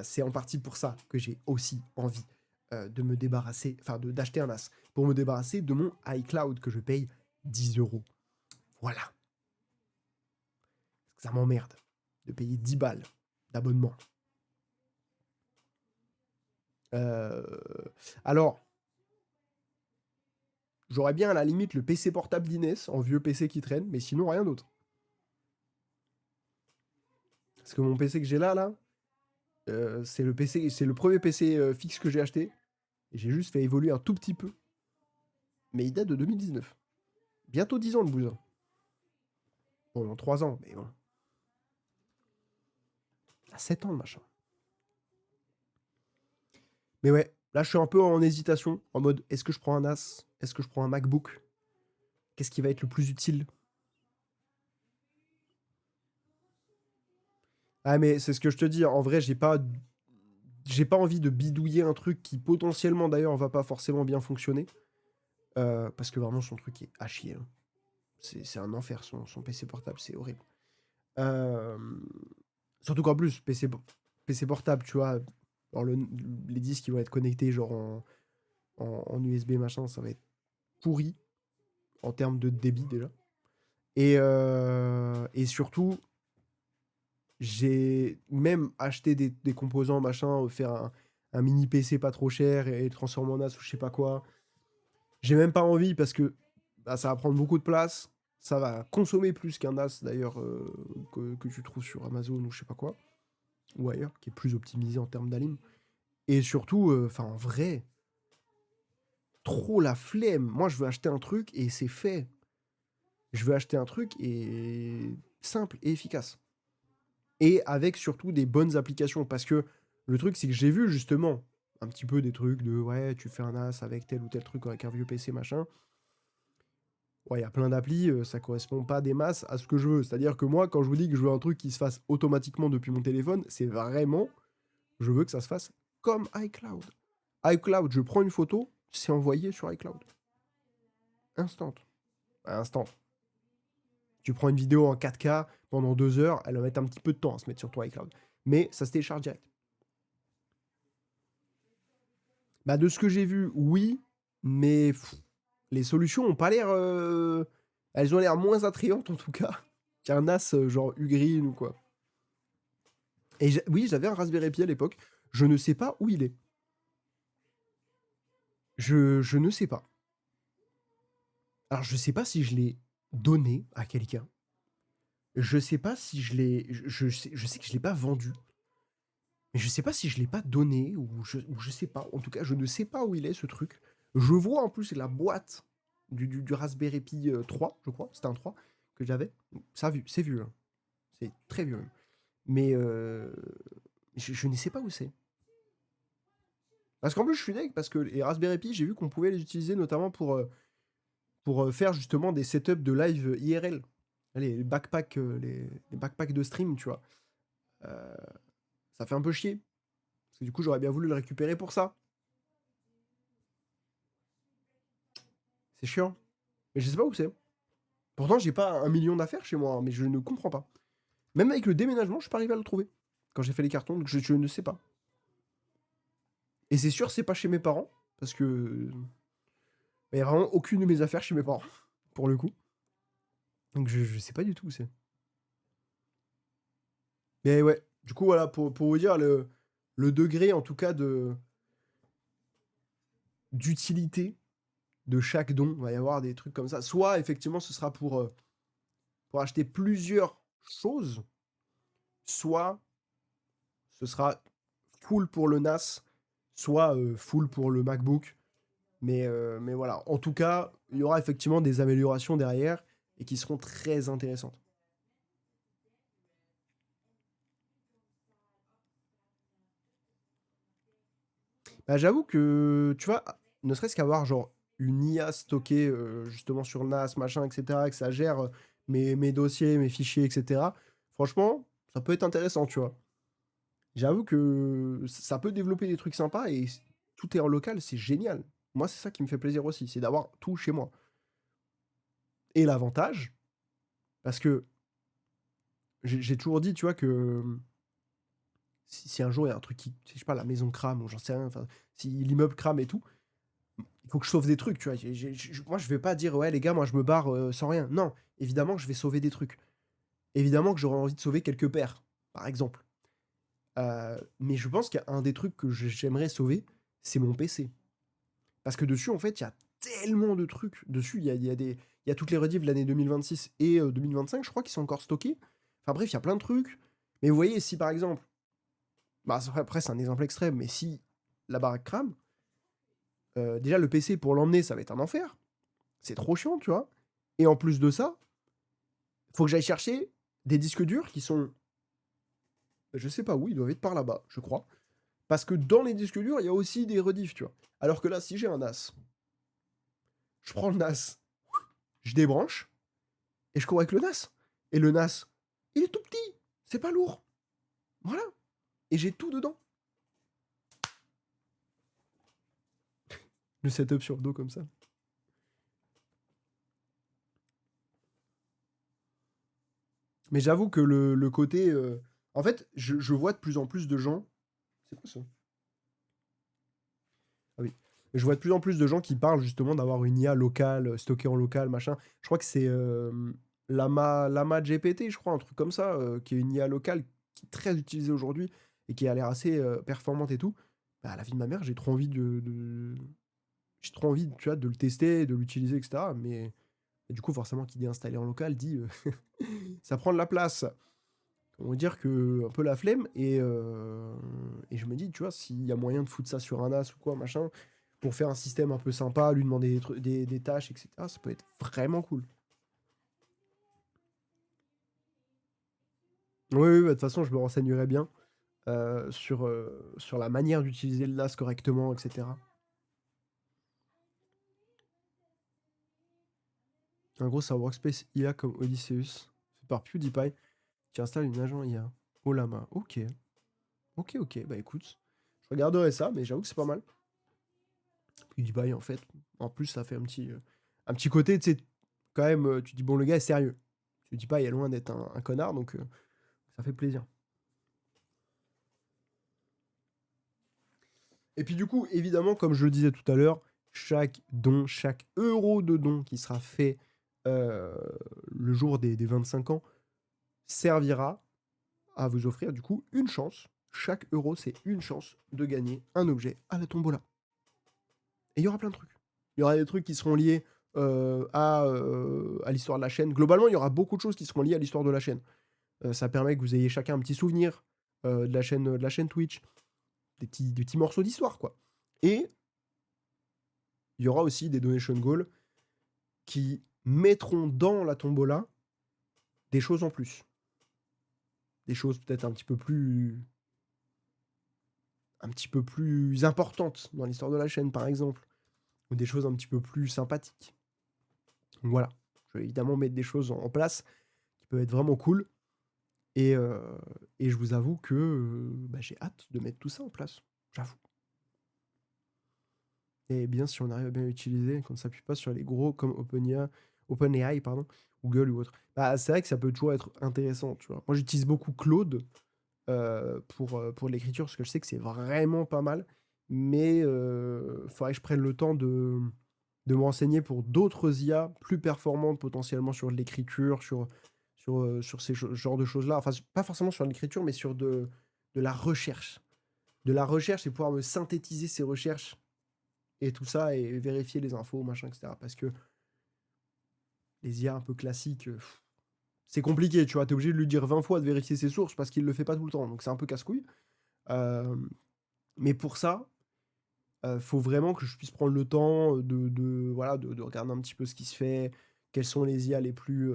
C'est en partie pour ça que j'ai aussi envie de me débarrasser, enfin d'acheter un NAS, pour me débarrasser de mon iCloud que je paye 10 euros. Voilà. Ça m'emmerde de payer 10 balles d'abonnement. Alors, j'aurais bien à la limite le PC portable d'Inès, en vieux PC qui traîne, mais sinon rien d'autre. Parce que mon PC que j'ai là, c'est le premier PC fixe que j'ai acheté. Et j'ai juste fait évoluer un tout petit peu. Mais il date de 2019. Bientôt 10 ans, le bousin. Bon, dans 3 ans, mais bon. À 7 ans, le machin. Mais ouais, là, je suis un peu en hésitation, en mode, est-ce que je prends un NAS? Est-ce que je prends un MacBook? Qu'est-ce qui va être le plus utile? Ah, mais c'est ce que je te dis, en vrai, j'ai pas envie de bidouiller un truc qui potentiellement, d'ailleurs, va pas forcément bien fonctionner. Parce que vraiment, son truc est à chier, hein. C'est un enfer, son PC portable, c'est horrible. Euh, Surtout qu'en plus, PC portable, tu vois, alors les disques qui vont être connectés genre en USB machin, ça va être pourri en termes de débit déjà. Et surtout, j'ai même acheté des composants machin, faire un mini PC pas trop cher et le transformer en NAS ou je sais pas quoi. J'ai même pas envie parce que bah, ça va prendre beaucoup de place. Ça va consommer plus qu'un NAS d'ailleurs que tu trouves sur Amazon ou je sais pas quoi. Ou ailleurs, qui est plus optimisé en termes d'alim. Et surtout, enfin en vrai, trop la flemme. Moi, je veux acheter un truc et c'est fait. Je veux acheter un truc et simple et efficace. Et avec surtout des bonnes applications. Parce que le truc, c'est que j'ai vu justement un petit peu des trucs de ouais, tu fais un NAS avec tel ou tel truc, avec un vieux PC machin. Ouais, il y a plein d'applis, ça correspond pas des masses à ce que je veux. C'est-à-dire que moi, quand je vous dis que je veux un truc qui se fasse automatiquement depuis mon téléphone, c'est vraiment, je veux que ça se fasse comme iCloud. iCloud, je prends une photo, c'est envoyé sur iCloud. Instant. Instant. Tu prends une vidéo en 4K pendant 2 heures, elle va mettre un petit peu de temps à se mettre sur ton iCloud. Mais ça se télécharge direct. Bah, de ce que j'ai vu, oui, mais les solutions ont pas l'air. Elles ont l'air moins attrayantes en tout cas qu'un NAS genre Ugreen ou quoi. Et oui, j'avais un Raspberry Pi à l'époque. Je ne sais pas où il est. Je ne sais pas. Alors, je sais pas si je l'ai donné à quelqu'un. Je sais pas si je l'ai. Je sais que je l'ai pas vendu. Mais je sais pas si je l'ai pas donné ou je sais pas. En tout cas, je ne sais pas où il est ce truc. Je vois en plus la boîte du Raspberry Pi 3, je crois. C'était un 3 que j'avais. Ça, c'est vieux, hein. C'est très vieux, même. Mais je ne sais pas où c'est. Parce qu'en plus, je suis deg, parce que les Raspberry Pi, j'ai vu qu'on pouvait les utiliser notamment pour faire justement des setups de live IRL. Les backpacks, les backpacks de stream, tu vois. Euh, Ça fait un peu chier. Parce que du coup, j'aurais bien voulu le récupérer pour ça. C'est chiant. Mais je sais pas où c'est. Pourtant, j'ai pas 1 million d'affaires chez moi, hein, mais je ne comprends pas. Même avec le déménagement, je suis pas arrivé à le trouver. Quand j'ai fait les cartons, donc je ne sais pas. Et c'est sûr, c'est pas chez mes parents, parce que il y a vraiment aucune de mes affaires chez mes parents, pour le coup. Donc je sais pas du tout où c'est. Mais ouais, du coup, voilà, pour vous dire le degré, en tout cas, d'utilité de chaque don. Il va y avoir des trucs comme ça. Soit, effectivement, ce sera pour acheter plusieurs choses, soit ce sera full pour le NAS, soit full pour le MacBook. Mais voilà, en tout cas, il y aura effectivement des améliorations derrière et qui seront très intéressantes. Bah, j'avoue que, tu vois, ne serait-ce qu'avoir genre une IA stockée justement sur NAS, machin, etc., que ça gère mes dossiers, mes fichiers, etc., franchement, ça peut être intéressant, tu vois. J'avoue que ça peut développer des trucs sympas et tout est en local, c'est génial. Moi, c'est ça qui me fait plaisir aussi, c'est d'avoir tout chez moi. Et l'avantage, parce que j'ai toujours dit, tu vois, que si un jour il y a un truc qui, je sais pas, la maison crame ou j'en sais rien, enfin, si l'immeuble crame et tout, il faut que je sauve des trucs, tu vois. Moi, je vais pas dire, ouais, les gars, moi, je me barre sans rien. Non, évidemment que je vais sauver des trucs. Évidemment que j'aurais envie de sauver quelques paires, par exemple. Mais je pense qu'un des trucs que j'aimerais sauver, c'est mon PC. Parce que dessus, en fait, il y a tellement de trucs. Dessus, il y a toutes les rediffs de l'année 2026 et 2025, je crois, qui sont encore stockés. Enfin bref, il y a plein de trucs. Mais vous voyez, si par exemple, bah après, c'est un exemple extrême, mais si la baraque crame, déjà le PC pour l'emmener, ça va être un enfer. C'est trop chiant, tu vois. Et en plus de ça, faut que j'aille chercher des disques durs qui sont, je sais pas où, ils doivent être par là-bas, je crois. Parce que dans les disques durs, il y a aussi des rediffs, tu vois. Alors que là, si j'ai un NAS, je prends le NAS, je débranche, et je cours avec le NAS. Et le NAS, il est tout petit, c'est pas lourd. Voilà. Et j'ai tout dedans. Le setup sur le dos comme ça. Mais j'avoue que le côté... En fait, je vois de plus en plus de gens... C'est quoi ça? Ah oui. Je vois de plus en plus de gens qui parlent justement d'avoir une IA locale, stockée en local, machin. Je crois que c'est Lama GPT, je crois, un truc comme ça, qui est une IA locale qui est très utilisée aujourd'hui et qui a l'air assez performante et tout. Bah, à la vie de ma mère, j'ai trop envie j'ai trop envie, tu vois, de le tester, de l'utiliser, etc. Mais et du coup, forcément, qui dit installer en local dit ça prend de la place. On va dire que un peu la flemme et je me dis, tu vois, s'il y a moyen de foutre ça sur un NAS ou quoi, machin, pour faire un système un peu sympa, lui demander des tâches, etc., ça peut être vraiment cool. Oui, oui, bah, de toute façon, je me renseignerai bien sur la manière d'utiliser le NAS correctement, etc. En gros, c'est un workspace IA comme Odysseus, fait par PewDiePie, qui installe une agent IA. Olama, ok. Ok, ok, bah écoute, je regarderai ça, mais j'avoue que c'est pas mal. PewDiePie, en fait, en plus, ça fait un petit côté, tu sais, quand même, tu dis, bon, le gars est sérieux. PewDiePie est loin d'être un connard, donc ça fait plaisir. Et puis du coup, évidemment, comme je le disais tout à l'heure, chaque don, chaque euro de don qui sera fait euh, le jour des 25 ans servira à vous offrir du coup une chance. Chaque euro, c'est une chance de gagner un objet à la tombola. Et il y aura plein de trucs. Il y aura des trucs qui seront liés à l'histoire de la chaîne. Globalement, il y aura beaucoup de choses qui seront liées à l'histoire de la chaîne. Ça permet que vous ayez chacun un petit souvenir de la chaîne Twitch, des petits morceaux d'histoire, quoi. Et il y aura aussi des donation goals qui mettront dans la tombola des choses en plus. Des choses peut-être un petit peu plus importantes dans l'histoire de la chaîne, par exemple. Ou des choses un petit peu plus sympathiques. Donc voilà. Je vais évidemment mettre des choses en place qui peuvent être vraiment cool. Et, euh, et je vous avoue que bah, j'ai hâte de mettre tout ça en place. J'avoue. Et bien, si on arrive à bien l'utiliser, qu'on ne s'appuie pas sur les gros comme OpenAI, pardon, Google ou autre. Bah, c'est vrai que ça peut toujours être intéressant, tu vois. Moi, j'utilise beaucoup Claude pour l'écriture, parce que je sais que c'est vraiment pas mal. Mais il faudrait que je prenne le temps de me renseigner pour d'autres IA plus performantes potentiellement sur l'écriture, sur genres de choses-là. Enfin, pas forcément sur l'écriture, mais sur de la recherche. De la recherche et pouvoir me synthétiser ces recherches et tout ça et vérifier les infos, machin, etc. Parce que les IA un peu classiques, c'est compliqué, tu vois. T'es obligé de lui dire 20 fois de vérifier ses sources parce qu'il le fait pas tout le temps. Donc c'est un peu casse-couille. Euh, mais pour ça, faut vraiment que je puisse prendre le temps voilà, de regarder un petit peu ce qui se fait, quelles sont les IA les plus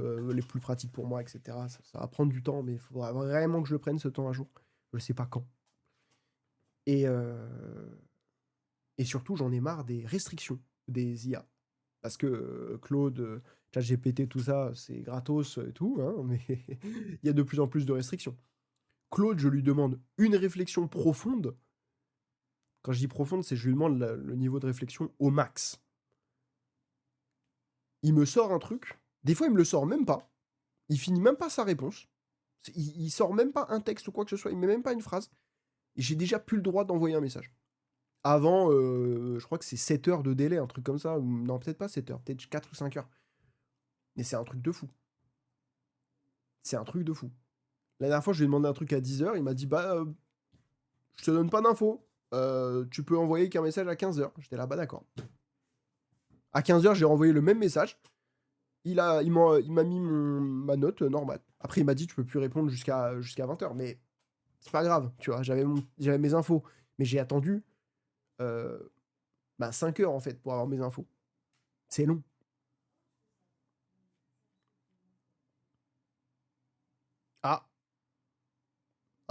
pratiques pour moi, etc. Ça va prendre du temps, mais il faudra vraiment que je le prenne ce temps un jour. Je sais pas quand. Et, et surtout, j'en ai marre des restrictions des IA. Parce que Claude, ChatGPT, tout ça, c'est gratos et tout, hein, mais il y a de plus en plus de restrictions. Claude, je lui demande une réflexion profonde. Quand je dis profonde, c'est que je lui demande le niveau de réflexion au max. Il me sort un truc. Des fois, il me le sort même pas. Il finit même pas sa réponse. Il sort même pas un texte ou quoi que ce soit. Il met même pas une phrase. Et j'ai déjà plus le droit d'envoyer un message. Avant, je crois que c'est 7 heures de délai, un truc comme ça. Non, peut-être pas 7 heures, peut-être 4 ou 5 heures. Mais c'est un truc de fou. C'est un truc de fou. La dernière fois, je lui ai demandé un truc à 10 heures. Il m'a dit, bah, je te donne pas d'infos. Tu peux envoyer qu'un message à 15 heures. J'étais là, bah d'accord. À 15 heures, j'ai renvoyé le même message. Il m'a mis ma note normale. Après, il m'a dit, tu peux plus répondre jusqu'à 20 heures. Mais c'est pas grave, tu vois. J'avais mes infos. Mais j'ai attendu 5 heures, en fait, pour avoir mes infos. C'est long.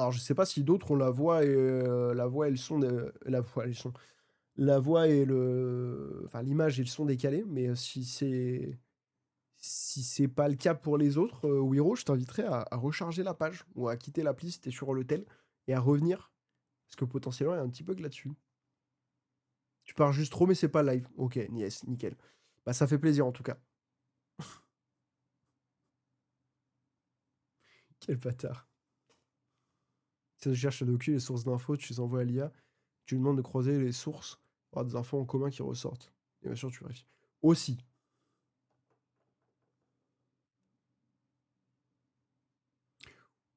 Alors, je sais pas si d'autres ont la voix et le son la voix et le son, la voix et enfin, l'image et le son décalés, mais si c'est pas le cas pour les autres, Wiro, je t'inviterais à recharger la page ou à quitter l'appli si tu sur l'hôtel et à revenir, parce que potentiellement, il y a un petit bug là-dessus. Tu pars juste trop, mais c'est pas live. OK, yes, nickel. Bah, ça fait plaisir en tout cas. Quel bâtard. Tu cherches à docu les sources d'infos, tu les envoies à l'IA, tu lui demandes de croiser les sources pour avoir des infos en commun qui ressortent. Et bien sûr, tu vérifies. Aussi.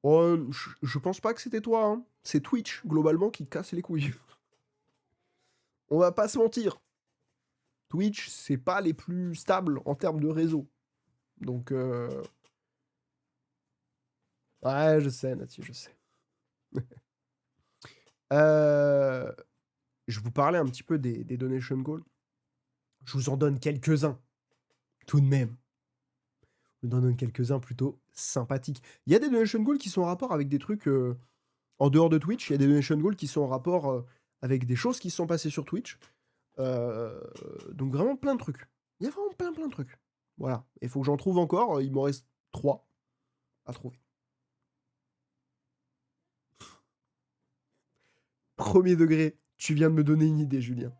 Oh, je pense pas que c'était toi, hein. C'est Twitch, globalement, qui te casse les couilles. On va pas se mentir. Twitch, c'est pas les plus stables en termes de réseau. Donc, ouais, je sais, Nati, je sais. Euh, Je vous parlais un petit peu des donation goals. Je vous en donne quelques-uns, tout de même. Je vous en donne quelques-uns plutôt sympathiques. Il y a des donation goals qui sont en rapport avec des trucs en dehors de Twitch. Il y a des donation goals qui sont en rapport avec des choses qui se sont passées sur Twitch. Donc vraiment plein de trucs. Il y a vraiment plein de trucs. Voilà. Il faut que j'en trouve encore. Il m'en reste 3 à trouver. Premier degré, tu viens de me donner une idée, Julien.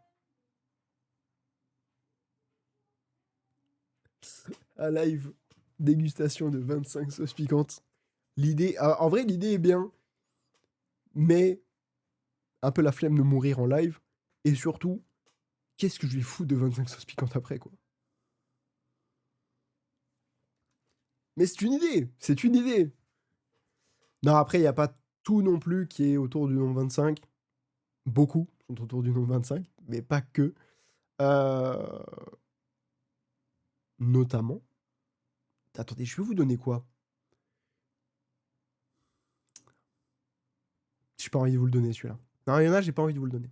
Un live dégustation de 25 sauces piquantes. L'idée, en vrai, l'idée est bien, mais un peu la flemme de mourir en live. Et surtout, qu'est-ce que je vais foutre de 25 sauces piquantes après, quoi. Mais c'est une idée, c'est une idée. Non, après, il n'y a pas tout non plus qui est autour du nombre 25. Beaucoup sont autour du nombre 25, mais pas que. Euh, Notamment. Attendez, je vais vous donner quoi? J'ai pas envie de vous le donner, celui-là. Non, il y en a, j'ai pas envie de vous le donner.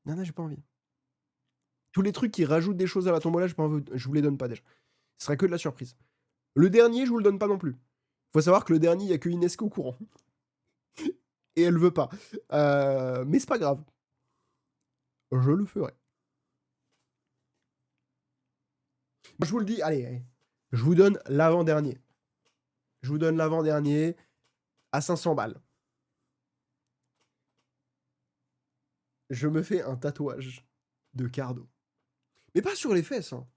Non, j'ai pas envie. Tous les trucs qui rajoutent des choses à la tombola, j'ai pas envie, je vous les donne pas déjà. Ce serait que de la surprise. Le dernier, je vous le donne pas non plus. Faut savoir que le dernier, il y a que Ines au courant. Et elle veut pas. Mais c'est pas grave. Je le ferai. Je vous le dis, allez. Je vous donne l'avant-dernier. Je vous donne l'avant-dernier à 500 balles. Je me fais un tatouage de Cardo. Mais pas sur les fesses, hein.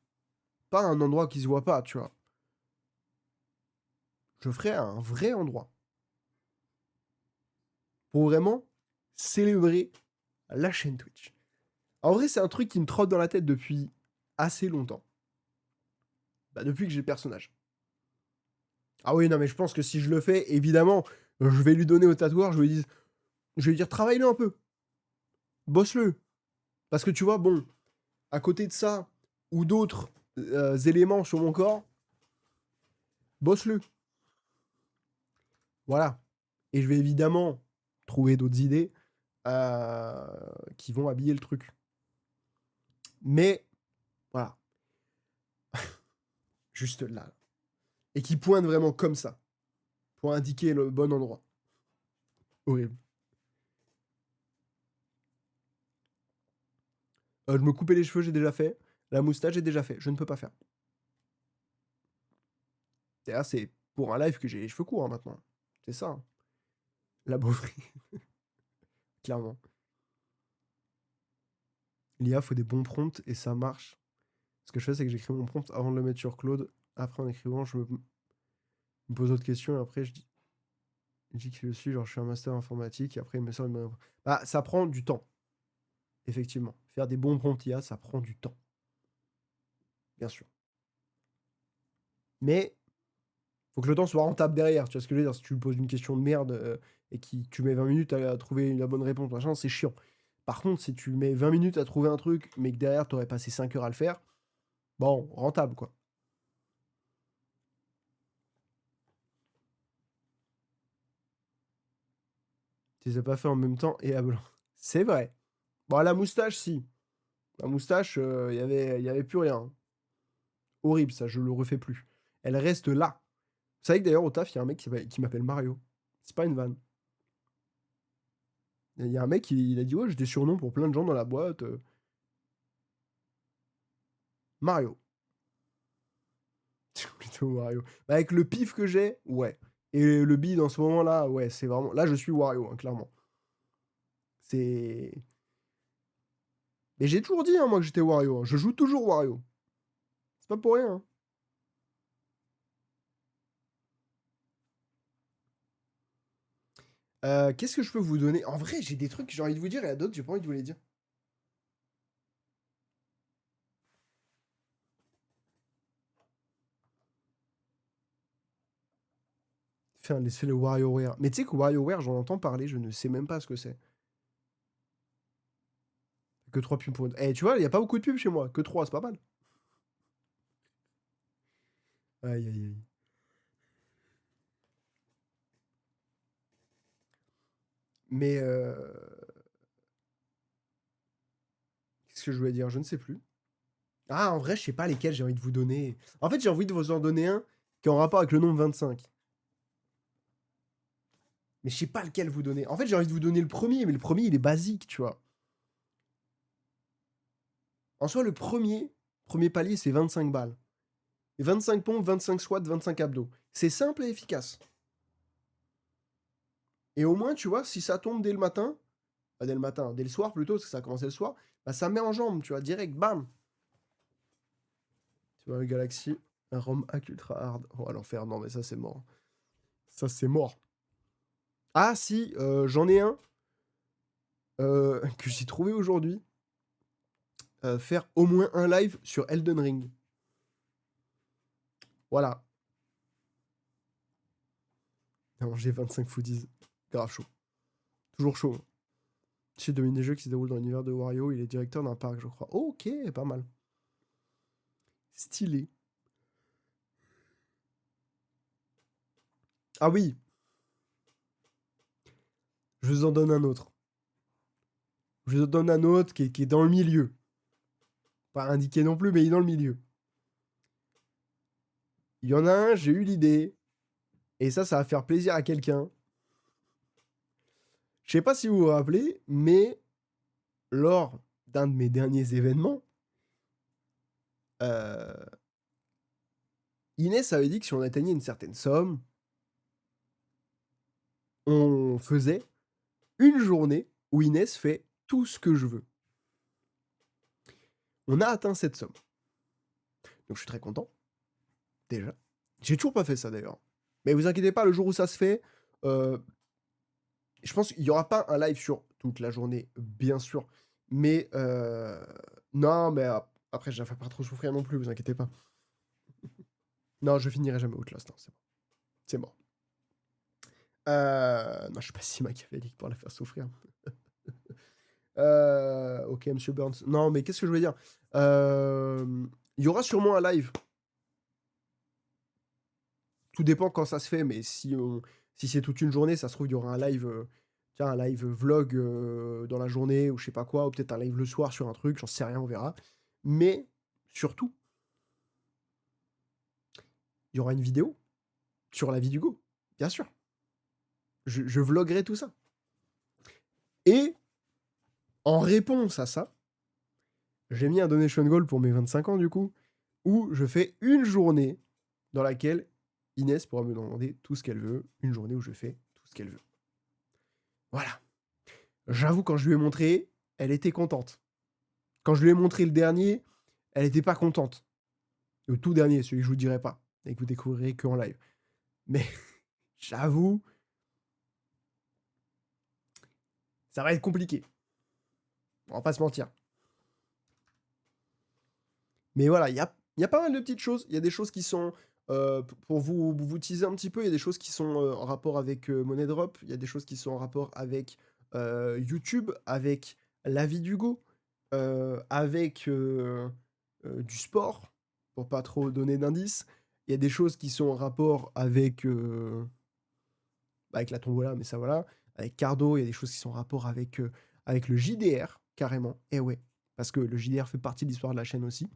Pas un endroit qui se voit pas, tu vois. Je ferai un vrai endroit. Pour vraiment célébrer la chaîne Twitch. En vrai, c'est un truc qui me trotte dans la tête depuis assez longtemps. Bah, depuis que j'ai le personnage. Ah oui, non, mais je pense que si je le fais, évidemment, je vais lui donner au tatoueur, je vais lui dire, travaille-le un peu. Bosse-le. Parce que tu vois, bon, à côté de ça, ou d'autres éléments sur mon corps, bosse-le. Voilà. Et je vais évidemment trouver d'autres idées qui vont habiller le truc. Mais, voilà. Juste là. Et qui pointe vraiment comme ça. Pour indiquer le bon endroit. Horrible. Je me couper les cheveux, j'ai déjà fait. La moustache, j'ai déjà fait. Je ne peux pas faire. D'ailleurs, c'est pour un live que j'ai les cheveux courts hein, maintenant. C'est ça. Hein. La beaufrie. Clairement. L'IA faut des bons prompts et ça marche. Ce que je fais, c'est que j'écris mon prompt avant de le mettre sur Claude. Après, en écrivant, je me pose d'autres questions et après, je dis que je suis, genre, je suis un master informatique et après, il me sort une... Bah, ça prend du temps. Effectivement. Faire des bons prompts IA, ça prend du temps. Bien sûr. Mais, faut que le temps soit rentable derrière. Tu vois ce que je veux dire? Si tu lui poses une question de merde et que tu mets 20 minutes à trouver la bonne réponse, machin, c'est chiant. Par contre, si tu mets 20 minutes à trouver un truc, mais que derrière, tu aurais passé 5 heures à le faire, bon, rentable, quoi. Tu les as pas fait en même temps et à blanc. C'est vrai. Bon, la moustache, si. La moustache, y avait plus rien. Horrible, ça, je le refais plus. Elle reste là. Vous savez que d'ailleurs, au taf, il y a un mec qui m'appelle Mario. C'est pas une vanne. Il y a un mec, il a dit ouais, j'ai des surnoms pour plein de gens dans la boîte. Mario. Plutôt Wario. Bah, avec le pif que j'ai, ouais. Et le bide en ce moment-là, ouais, c'est vraiment. Là, je suis Wario, hein, clairement. C'est. Mais j'ai toujours dit, hein, moi, que j'étais Wario. Hein. Je joue toujours Wario. C'est pas pour rien. Hein. Qu'est-ce que je peux vous donner? En vrai, j'ai des trucs que j'ai envie de vous dire et il y a d'autres, j'ai pas envie de vous les dire. Laissez le WarioWare. Mais tu sais que WarioWare, j'en entends parler, je ne sais même pas ce que c'est. Que 3 pubs pour une. Eh, tu vois, il n'y a pas beaucoup de pubs chez moi. Que 3, c'est pas mal. Aïe, aïe, aïe. Mais. Qu'est-ce que je voulais dire? Je ne sais plus. Ah, en vrai, je sais pas lesquels j'ai envie de vous donner. En fait, j'ai envie de vous en donner un qui est en rapport avec le nombre 25. Mais je sais pas lequel vous donner. En fait, j'ai envie de vous donner le premier, mais le premier, il est basique, tu vois. En soi, le premier palier, c'est 25 balles. Et 25 pompes, 25 squats, 25 abdos. C'est simple et efficace. Et au moins, tu vois, si ça tombe dès le matin, dès le matin, dès le soir plutôt, parce que ça a commencé le soir, bah ça met en jambe, tu vois, direct, bam. Tu vois, le Galaxy, un ROM hack ultra hard. Oh, l'enfer, non, mais ça, c'est mort. Ça, c'est mort. Ah, si, j'en ai un que j'ai trouvé aujourd'hui. Faire au moins un live sur Elden Ring. Voilà. Non, j'ai 25 foodies. Grave chaud. Toujours chaud. Chez domine des jeux qui se déroulent dans l'univers de Wario, il est directeur d'un parc, je crois. Oh, ok, pas mal. Stylé. Ah oui. Je vous en donne un autre. Je vous en donne un autre qui est dans le milieu. Pas indiqué non plus, mais il est dans le milieu. Il y en a un, j'ai eu l'idée. Et ça va faire plaisir à quelqu'un. Je sais pas si vous vous rappelez, mais lors d'un de mes derniers événements, Inès avait dit que si on atteignait une certaine somme, on faisait une journée où Inès fait tout ce que je veux. On a atteint cette somme. Donc je suis très content. Déjà. J'ai toujours pas fait ça d'ailleurs. Mais vous inquiétez pas, le jour où ça se fait, je pense qu'il n'y aura pas un live sur toute la journée, bien sûr. Mais non, mais après, je ne vais pas trop souffrir non plus, vous inquiétez pas. Non, je finirai jamais Outlast, hein, c'est bon. C'est mort. Non, je suis pas si machiavélique pour la faire souffrir. Ok, Monsieur Burns. Non, mais qu'est-ce que je veux dire? Il y aura sûrement un live. Tout dépend quand ça se fait, mais si c'est toute une journée, ça se trouve, il y aura un live, un live vlog dans la journée ou je sais pas quoi, ou peut-être un live le soir sur un truc, j'en sais rien, on verra. Mais surtout, il y aura une vidéo sur la vie d'Hugo, bien sûr. Je vloguerai tout ça. Et en réponse à ça, j'ai mis un donation goal pour mes 25 ans du coup, où je fais une journée dans laquelle Inès pourra me demander tout ce qu'elle veut, une journée où je fais tout ce qu'elle veut. Voilà. J'avoue, quand je lui ai montré, elle était contente. Quand je lui ai montré le dernier, elle était pas contente. Le tout dernier, celui que je vous dirai pas, et que vous découvrirez que en live. Mais j'avoue, ça va être compliqué. On va pas se mentir. Mais voilà, il y a pas mal de petites choses. Il y a des choses qui sont, pour vous teaser un petit peu, il y a des choses qui sont en rapport avec Money Drop. Il y a des choses qui sont en rapport avec YouTube, avec la vie d'Hugo, avec du sport, pour pas trop donner d'indices. Il y a des choses qui sont en rapport avec la tombola, mais ça voilà. Avec Cardo, il y a des choses qui sont en rapport avec le JDR, carrément. Et ouais, parce que le JDR fait partie de l'histoire de la chaîne aussi.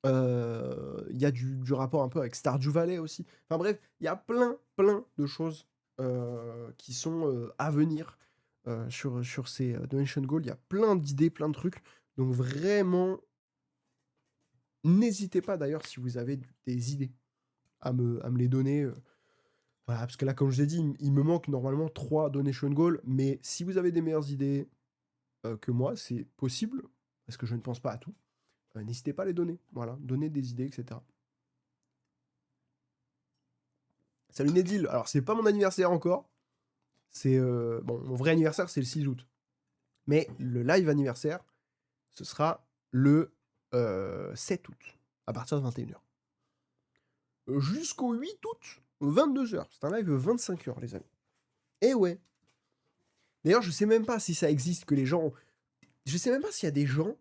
Il y a du rapport un peu avec Stardew Valley aussi. Enfin bref, il y a plein de choses qui sont à venir sur ces donation goals. Il y a plein d'idées, plein de trucs. Donc vraiment, n'hésitez pas d'ailleurs si vous avez des idées à me les donner. Voilà, parce que là, comme je vous ai dit, il me manque normalement 3 donation goals. Mais si vous avez des meilleures idées que moi, c'est possible, parce que je ne pense pas à tout. N'hésitez pas à les donner. Voilà, donner des idées, etc. Salut Nedil. Alors, c'est pas mon anniversaire encore. C'est bon, mon vrai anniversaire, c'est le 6 août. Mais le live anniversaire, ce sera le 7 août, à partir de 21h. Jusqu'au 8 août, 22h. C'est un live de 25h, les amis. Eh ouais. D'ailleurs, je sais même pas si ça existe, que les gens... Je sais même pas s'il y a des gens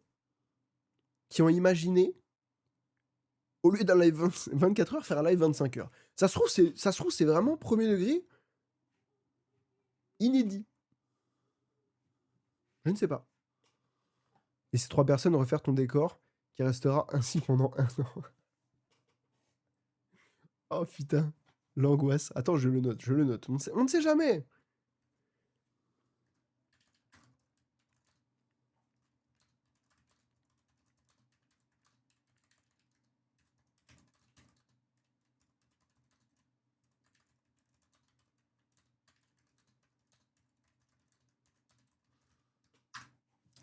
qui ont imaginé, au lieu d'un live 24h, faire un live 25h. Ça se trouve, c'est vraiment premier degré inédit. Je ne sais pas. Et ces 3 personnes refaire ton décor, qui restera ainsi pendant 1 an. Oh putain, l'angoisse. Attends, je le note. On ne sait jamais.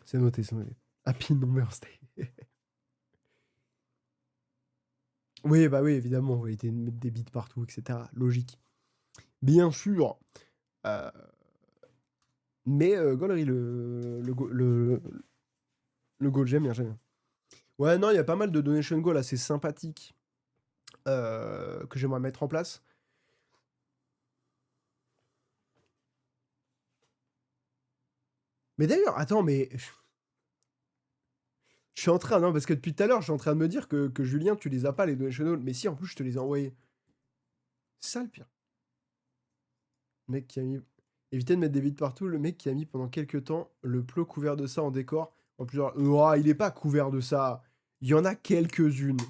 C'est noté, c'est noté. Happy Numbers Day. Oui, bah oui, évidemment, on va éviter de mettre des bits partout, etc. Logique. Bien sûr. Mais Gollery, le goal, j'aime bien. Ouais, non, il y a pas mal de donation goal assez sympathiques que j'aimerais mettre en place. Mais d'ailleurs, attends, mais... Je suis en train, non, parce que depuis tout à l'heure, je suis en train de me dire que Julien, tu les as pas, les donation goals. Mais si, en plus, je te les ai envoyés. C'est ça le pire. Le mec qui a mis... Évitez de mettre des bits partout. Le mec qui a mis pendant quelques temps le plot couvert de ça en décor. En plus, genre, oh, il est pas couvert de ça. Il y en a quelques-unes.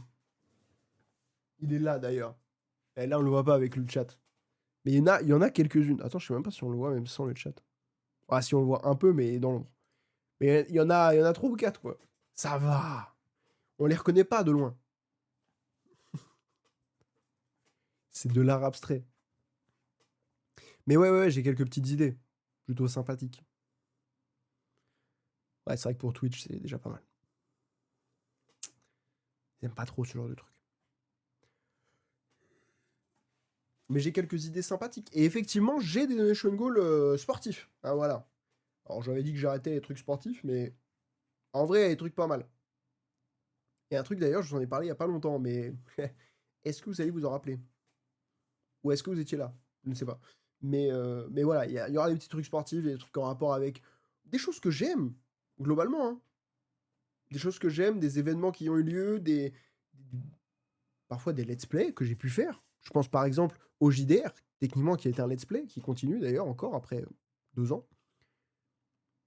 Il est là d'ailleurs. Et là, on le voit pas avec le chat. Mais il y en a quelques-unes. Attends, je sais même pas si on le voit même sans le chat. Ah, si on le voit un peu, mais dans l'ombre. Mais il y en a 3 ou 4, quoi. Ça va. On les reconnaît pas de loin. C'est de l'art abstrait. Mais ouais, j'ai quelques petites idées. Plutôt sympathiques. Ouais, c'est vrai que pour Twitch, c'est déjà pas mal. J'aime pas trop ce genre de truc. Mais j'ai quelques idées sympathiques. Et effectivement, j'ai des donation goals sportifs. Ah, voilà. Alors, j'avais dit que j'arrêtais les trucs sportifs, mais en vrai, il y a des trucs pas mal. Et un truc d'ailleurs, je vous en ai parlé il y a pas longtemps, mais est-ce que vous allez vous en rappeler? Ou est-ce que vous étiez là? Je ne sais pas. Mais voilà, il y aura des petits trucs sportifs, des trucs en rapport avec des choses que j'aime, globalement. Hein. Des choses que j'aime, des événements qui ont eu lieu, parfois des let's play que j'ai pu faire. Je pense par exemple au JDR, techniquement qui a été un let's play, qui continue d'ailleurs encore après 2 ans.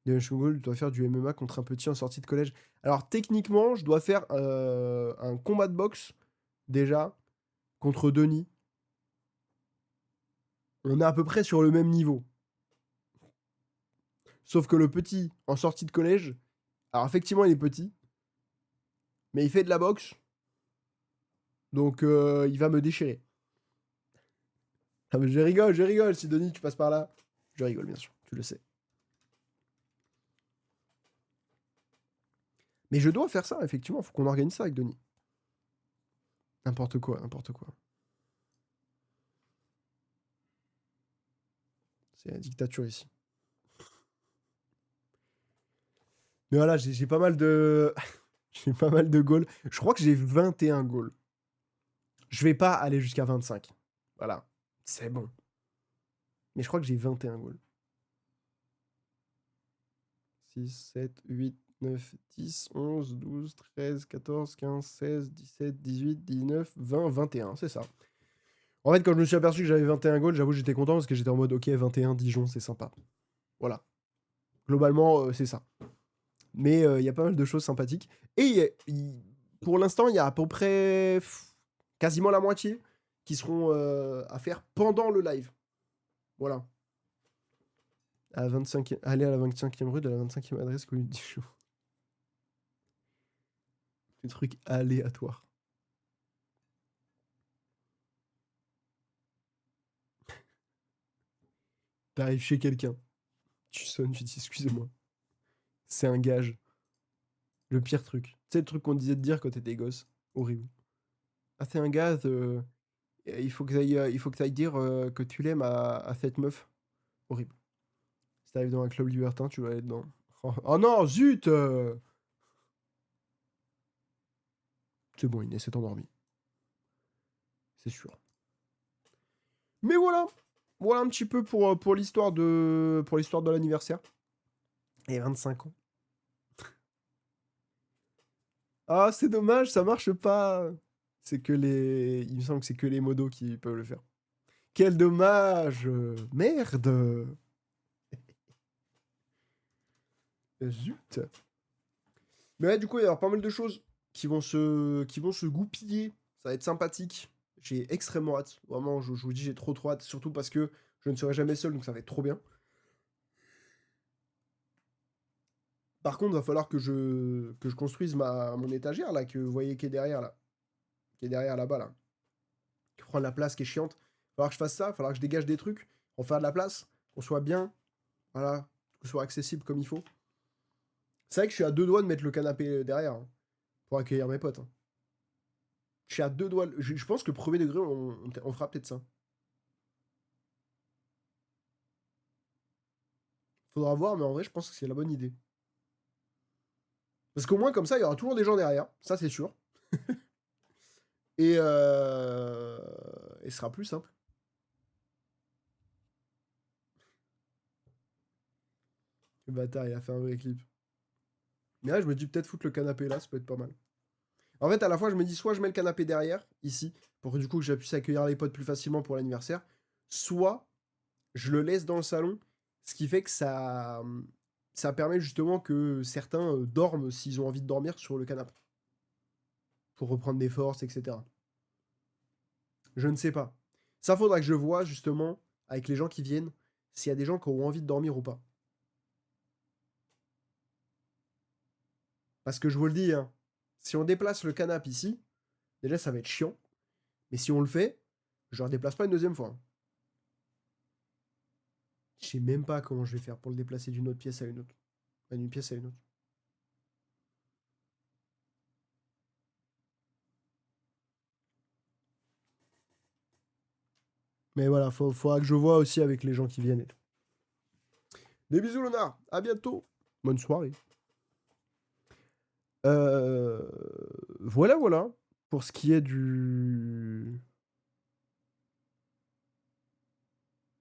Devin Shungol doit faire du MMA contre un petit en sortie de collège. Alors techniquement, je dois faire un combat de boxe déjà contre Denis. On est à peu près sur le même niveau. Sauf que le petit en sortie de collège, alors effectivement il est petit, mais il fait de la boxe. Donc il va me déchirer. Ah, mais je rigole. Si Denis tu passes par là, je rigole bien sûr, tu le sais. Mais je dois faire ça, effectivement, faut qu'on organise ça avec Denis. N'importe quoi. C'est la dictature ici. Mais voilà, j'ai pas mal de... j'ai pas mal de goals. Je crois que j'ai 21 goals. Je vais pas aller jusqu'à 25. Voilà, c'est bon. Mais je crois que j'ai 21 goals. 6, 7, 8, 9, 10, 11, 12, 13, 14, 15, 16, 17, 18, 19, 20, 21, c'est ça. En fait, quand je me suis aperçu que j'avais 21 goals, j'avoue, j'étais content parce que j'étais en mode, ok, 21, Dijon, c'est sympa. Voilà. Globalement, c'est ça. Mais il y a pas mal de choses sympathiques. Et pour l'instant, il y a à peu près quasiment la moitié qui seront à faire pendant le live. Voilà. À 25e... Aller à la 25e rue de la 25e adresse connue du jour. Des trucs aléatoires. T'arrives chez quelqu'un. Tu sonnes, tu dis excusez-moi. C'est un gage. Le pire truc. Tu sais le truc qu'on disait de dire quand t'étais gosse. Horrible. Ah, c'est un gage. Il faut que t'ailles dire que tu l'aimes à cette meuf. Horrible. Si t'arrives dans un club libertin, tu vas aller dedans. Oh, oh non, zut C'est bon, Inès s'est endormi. C'est sûr. Mais voilà. Voilà un petit peu pour l'histoire de l'anniversaire. Et 25 ans. Ah, c'est dommage, ça marche pas. C'est que les... Il me semble que c'est que les modos qui peuvent le faire. Quel dommage. Merde. Zut. Mais ouais, du coup, il y aura pas mal de choses qui vont se goupiller. Ça va être sympathique. J'ai extrêmement hâte. Vraiment, je vous dis, j'ai trop hâte. Surtout parce que je ne serai jamais seul, donc ça va être trop bien. Par contre, il va falloir que je construise mon étagère, là, que vous voyez qui est derrière, là. Qui est derrière, là-bas, là. Qui prend de la place, qui est chiante. Il va falloir que je fasse ça. Il va falloir que je dégage des trucs. Pour faire de la place. Qu'on soit bien. Voilà. Que ce soit accessible comme il faut. C'est vrai que je suis à deux doigts de mettre le canapé derrière. Hein, pour accueillir mes potes. Hein. Je suis à deux doigts. Je pense que premier degré, on fera peut-être ça. Faudra voir, mais en vrai, je pense que c'est la bonne idée. Parce qu'au moins, comme ça, il y aura toujours des gens derrière. Ça, c'est sûr. Et ce sera plus simple. Le bâtard, il a fait un vrai clip. Mais là, je me dis peut-être foutre le canapé là, ça peut être pas mal. En fait, à la fois, je me dis soit je mets le canapé derrière, ici, pour que du coup, que je puisse accueillir les potes plus facilement pour l'anniversaire, soit je le laisse dans le salon, ce qui fait que ça permet justement que certains dorment s'ils ont envie de dormir sur le canapé. Pour reprendre des forces, etc. Je ne sais pas. Ça faudra que je vois justement avec les gens qui viennent s'il y a des gens qui ont envie de dormir ou pas. Parce que je vous le dis, hein, si on déplace le canapé ici, déjà ça va être chiant. Mais si on le fait, je ne le déplace pas une deuxième fois. Hein. Je sais même pas comment je vais faire pour le déplacer d'une autre pièce à une autre. D'une pièce à une autre. Mais voilà, faudra que je vois aussi avec les gens qui viennent et tout. Des bisous, Léonard. À bientôt. Bonne soirée. Voilà, voilà. Pour ce qui est du...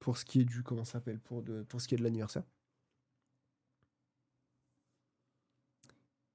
Pour ce qui est du... Comment ça s'appelle pour ce qui est de l'anniversaire.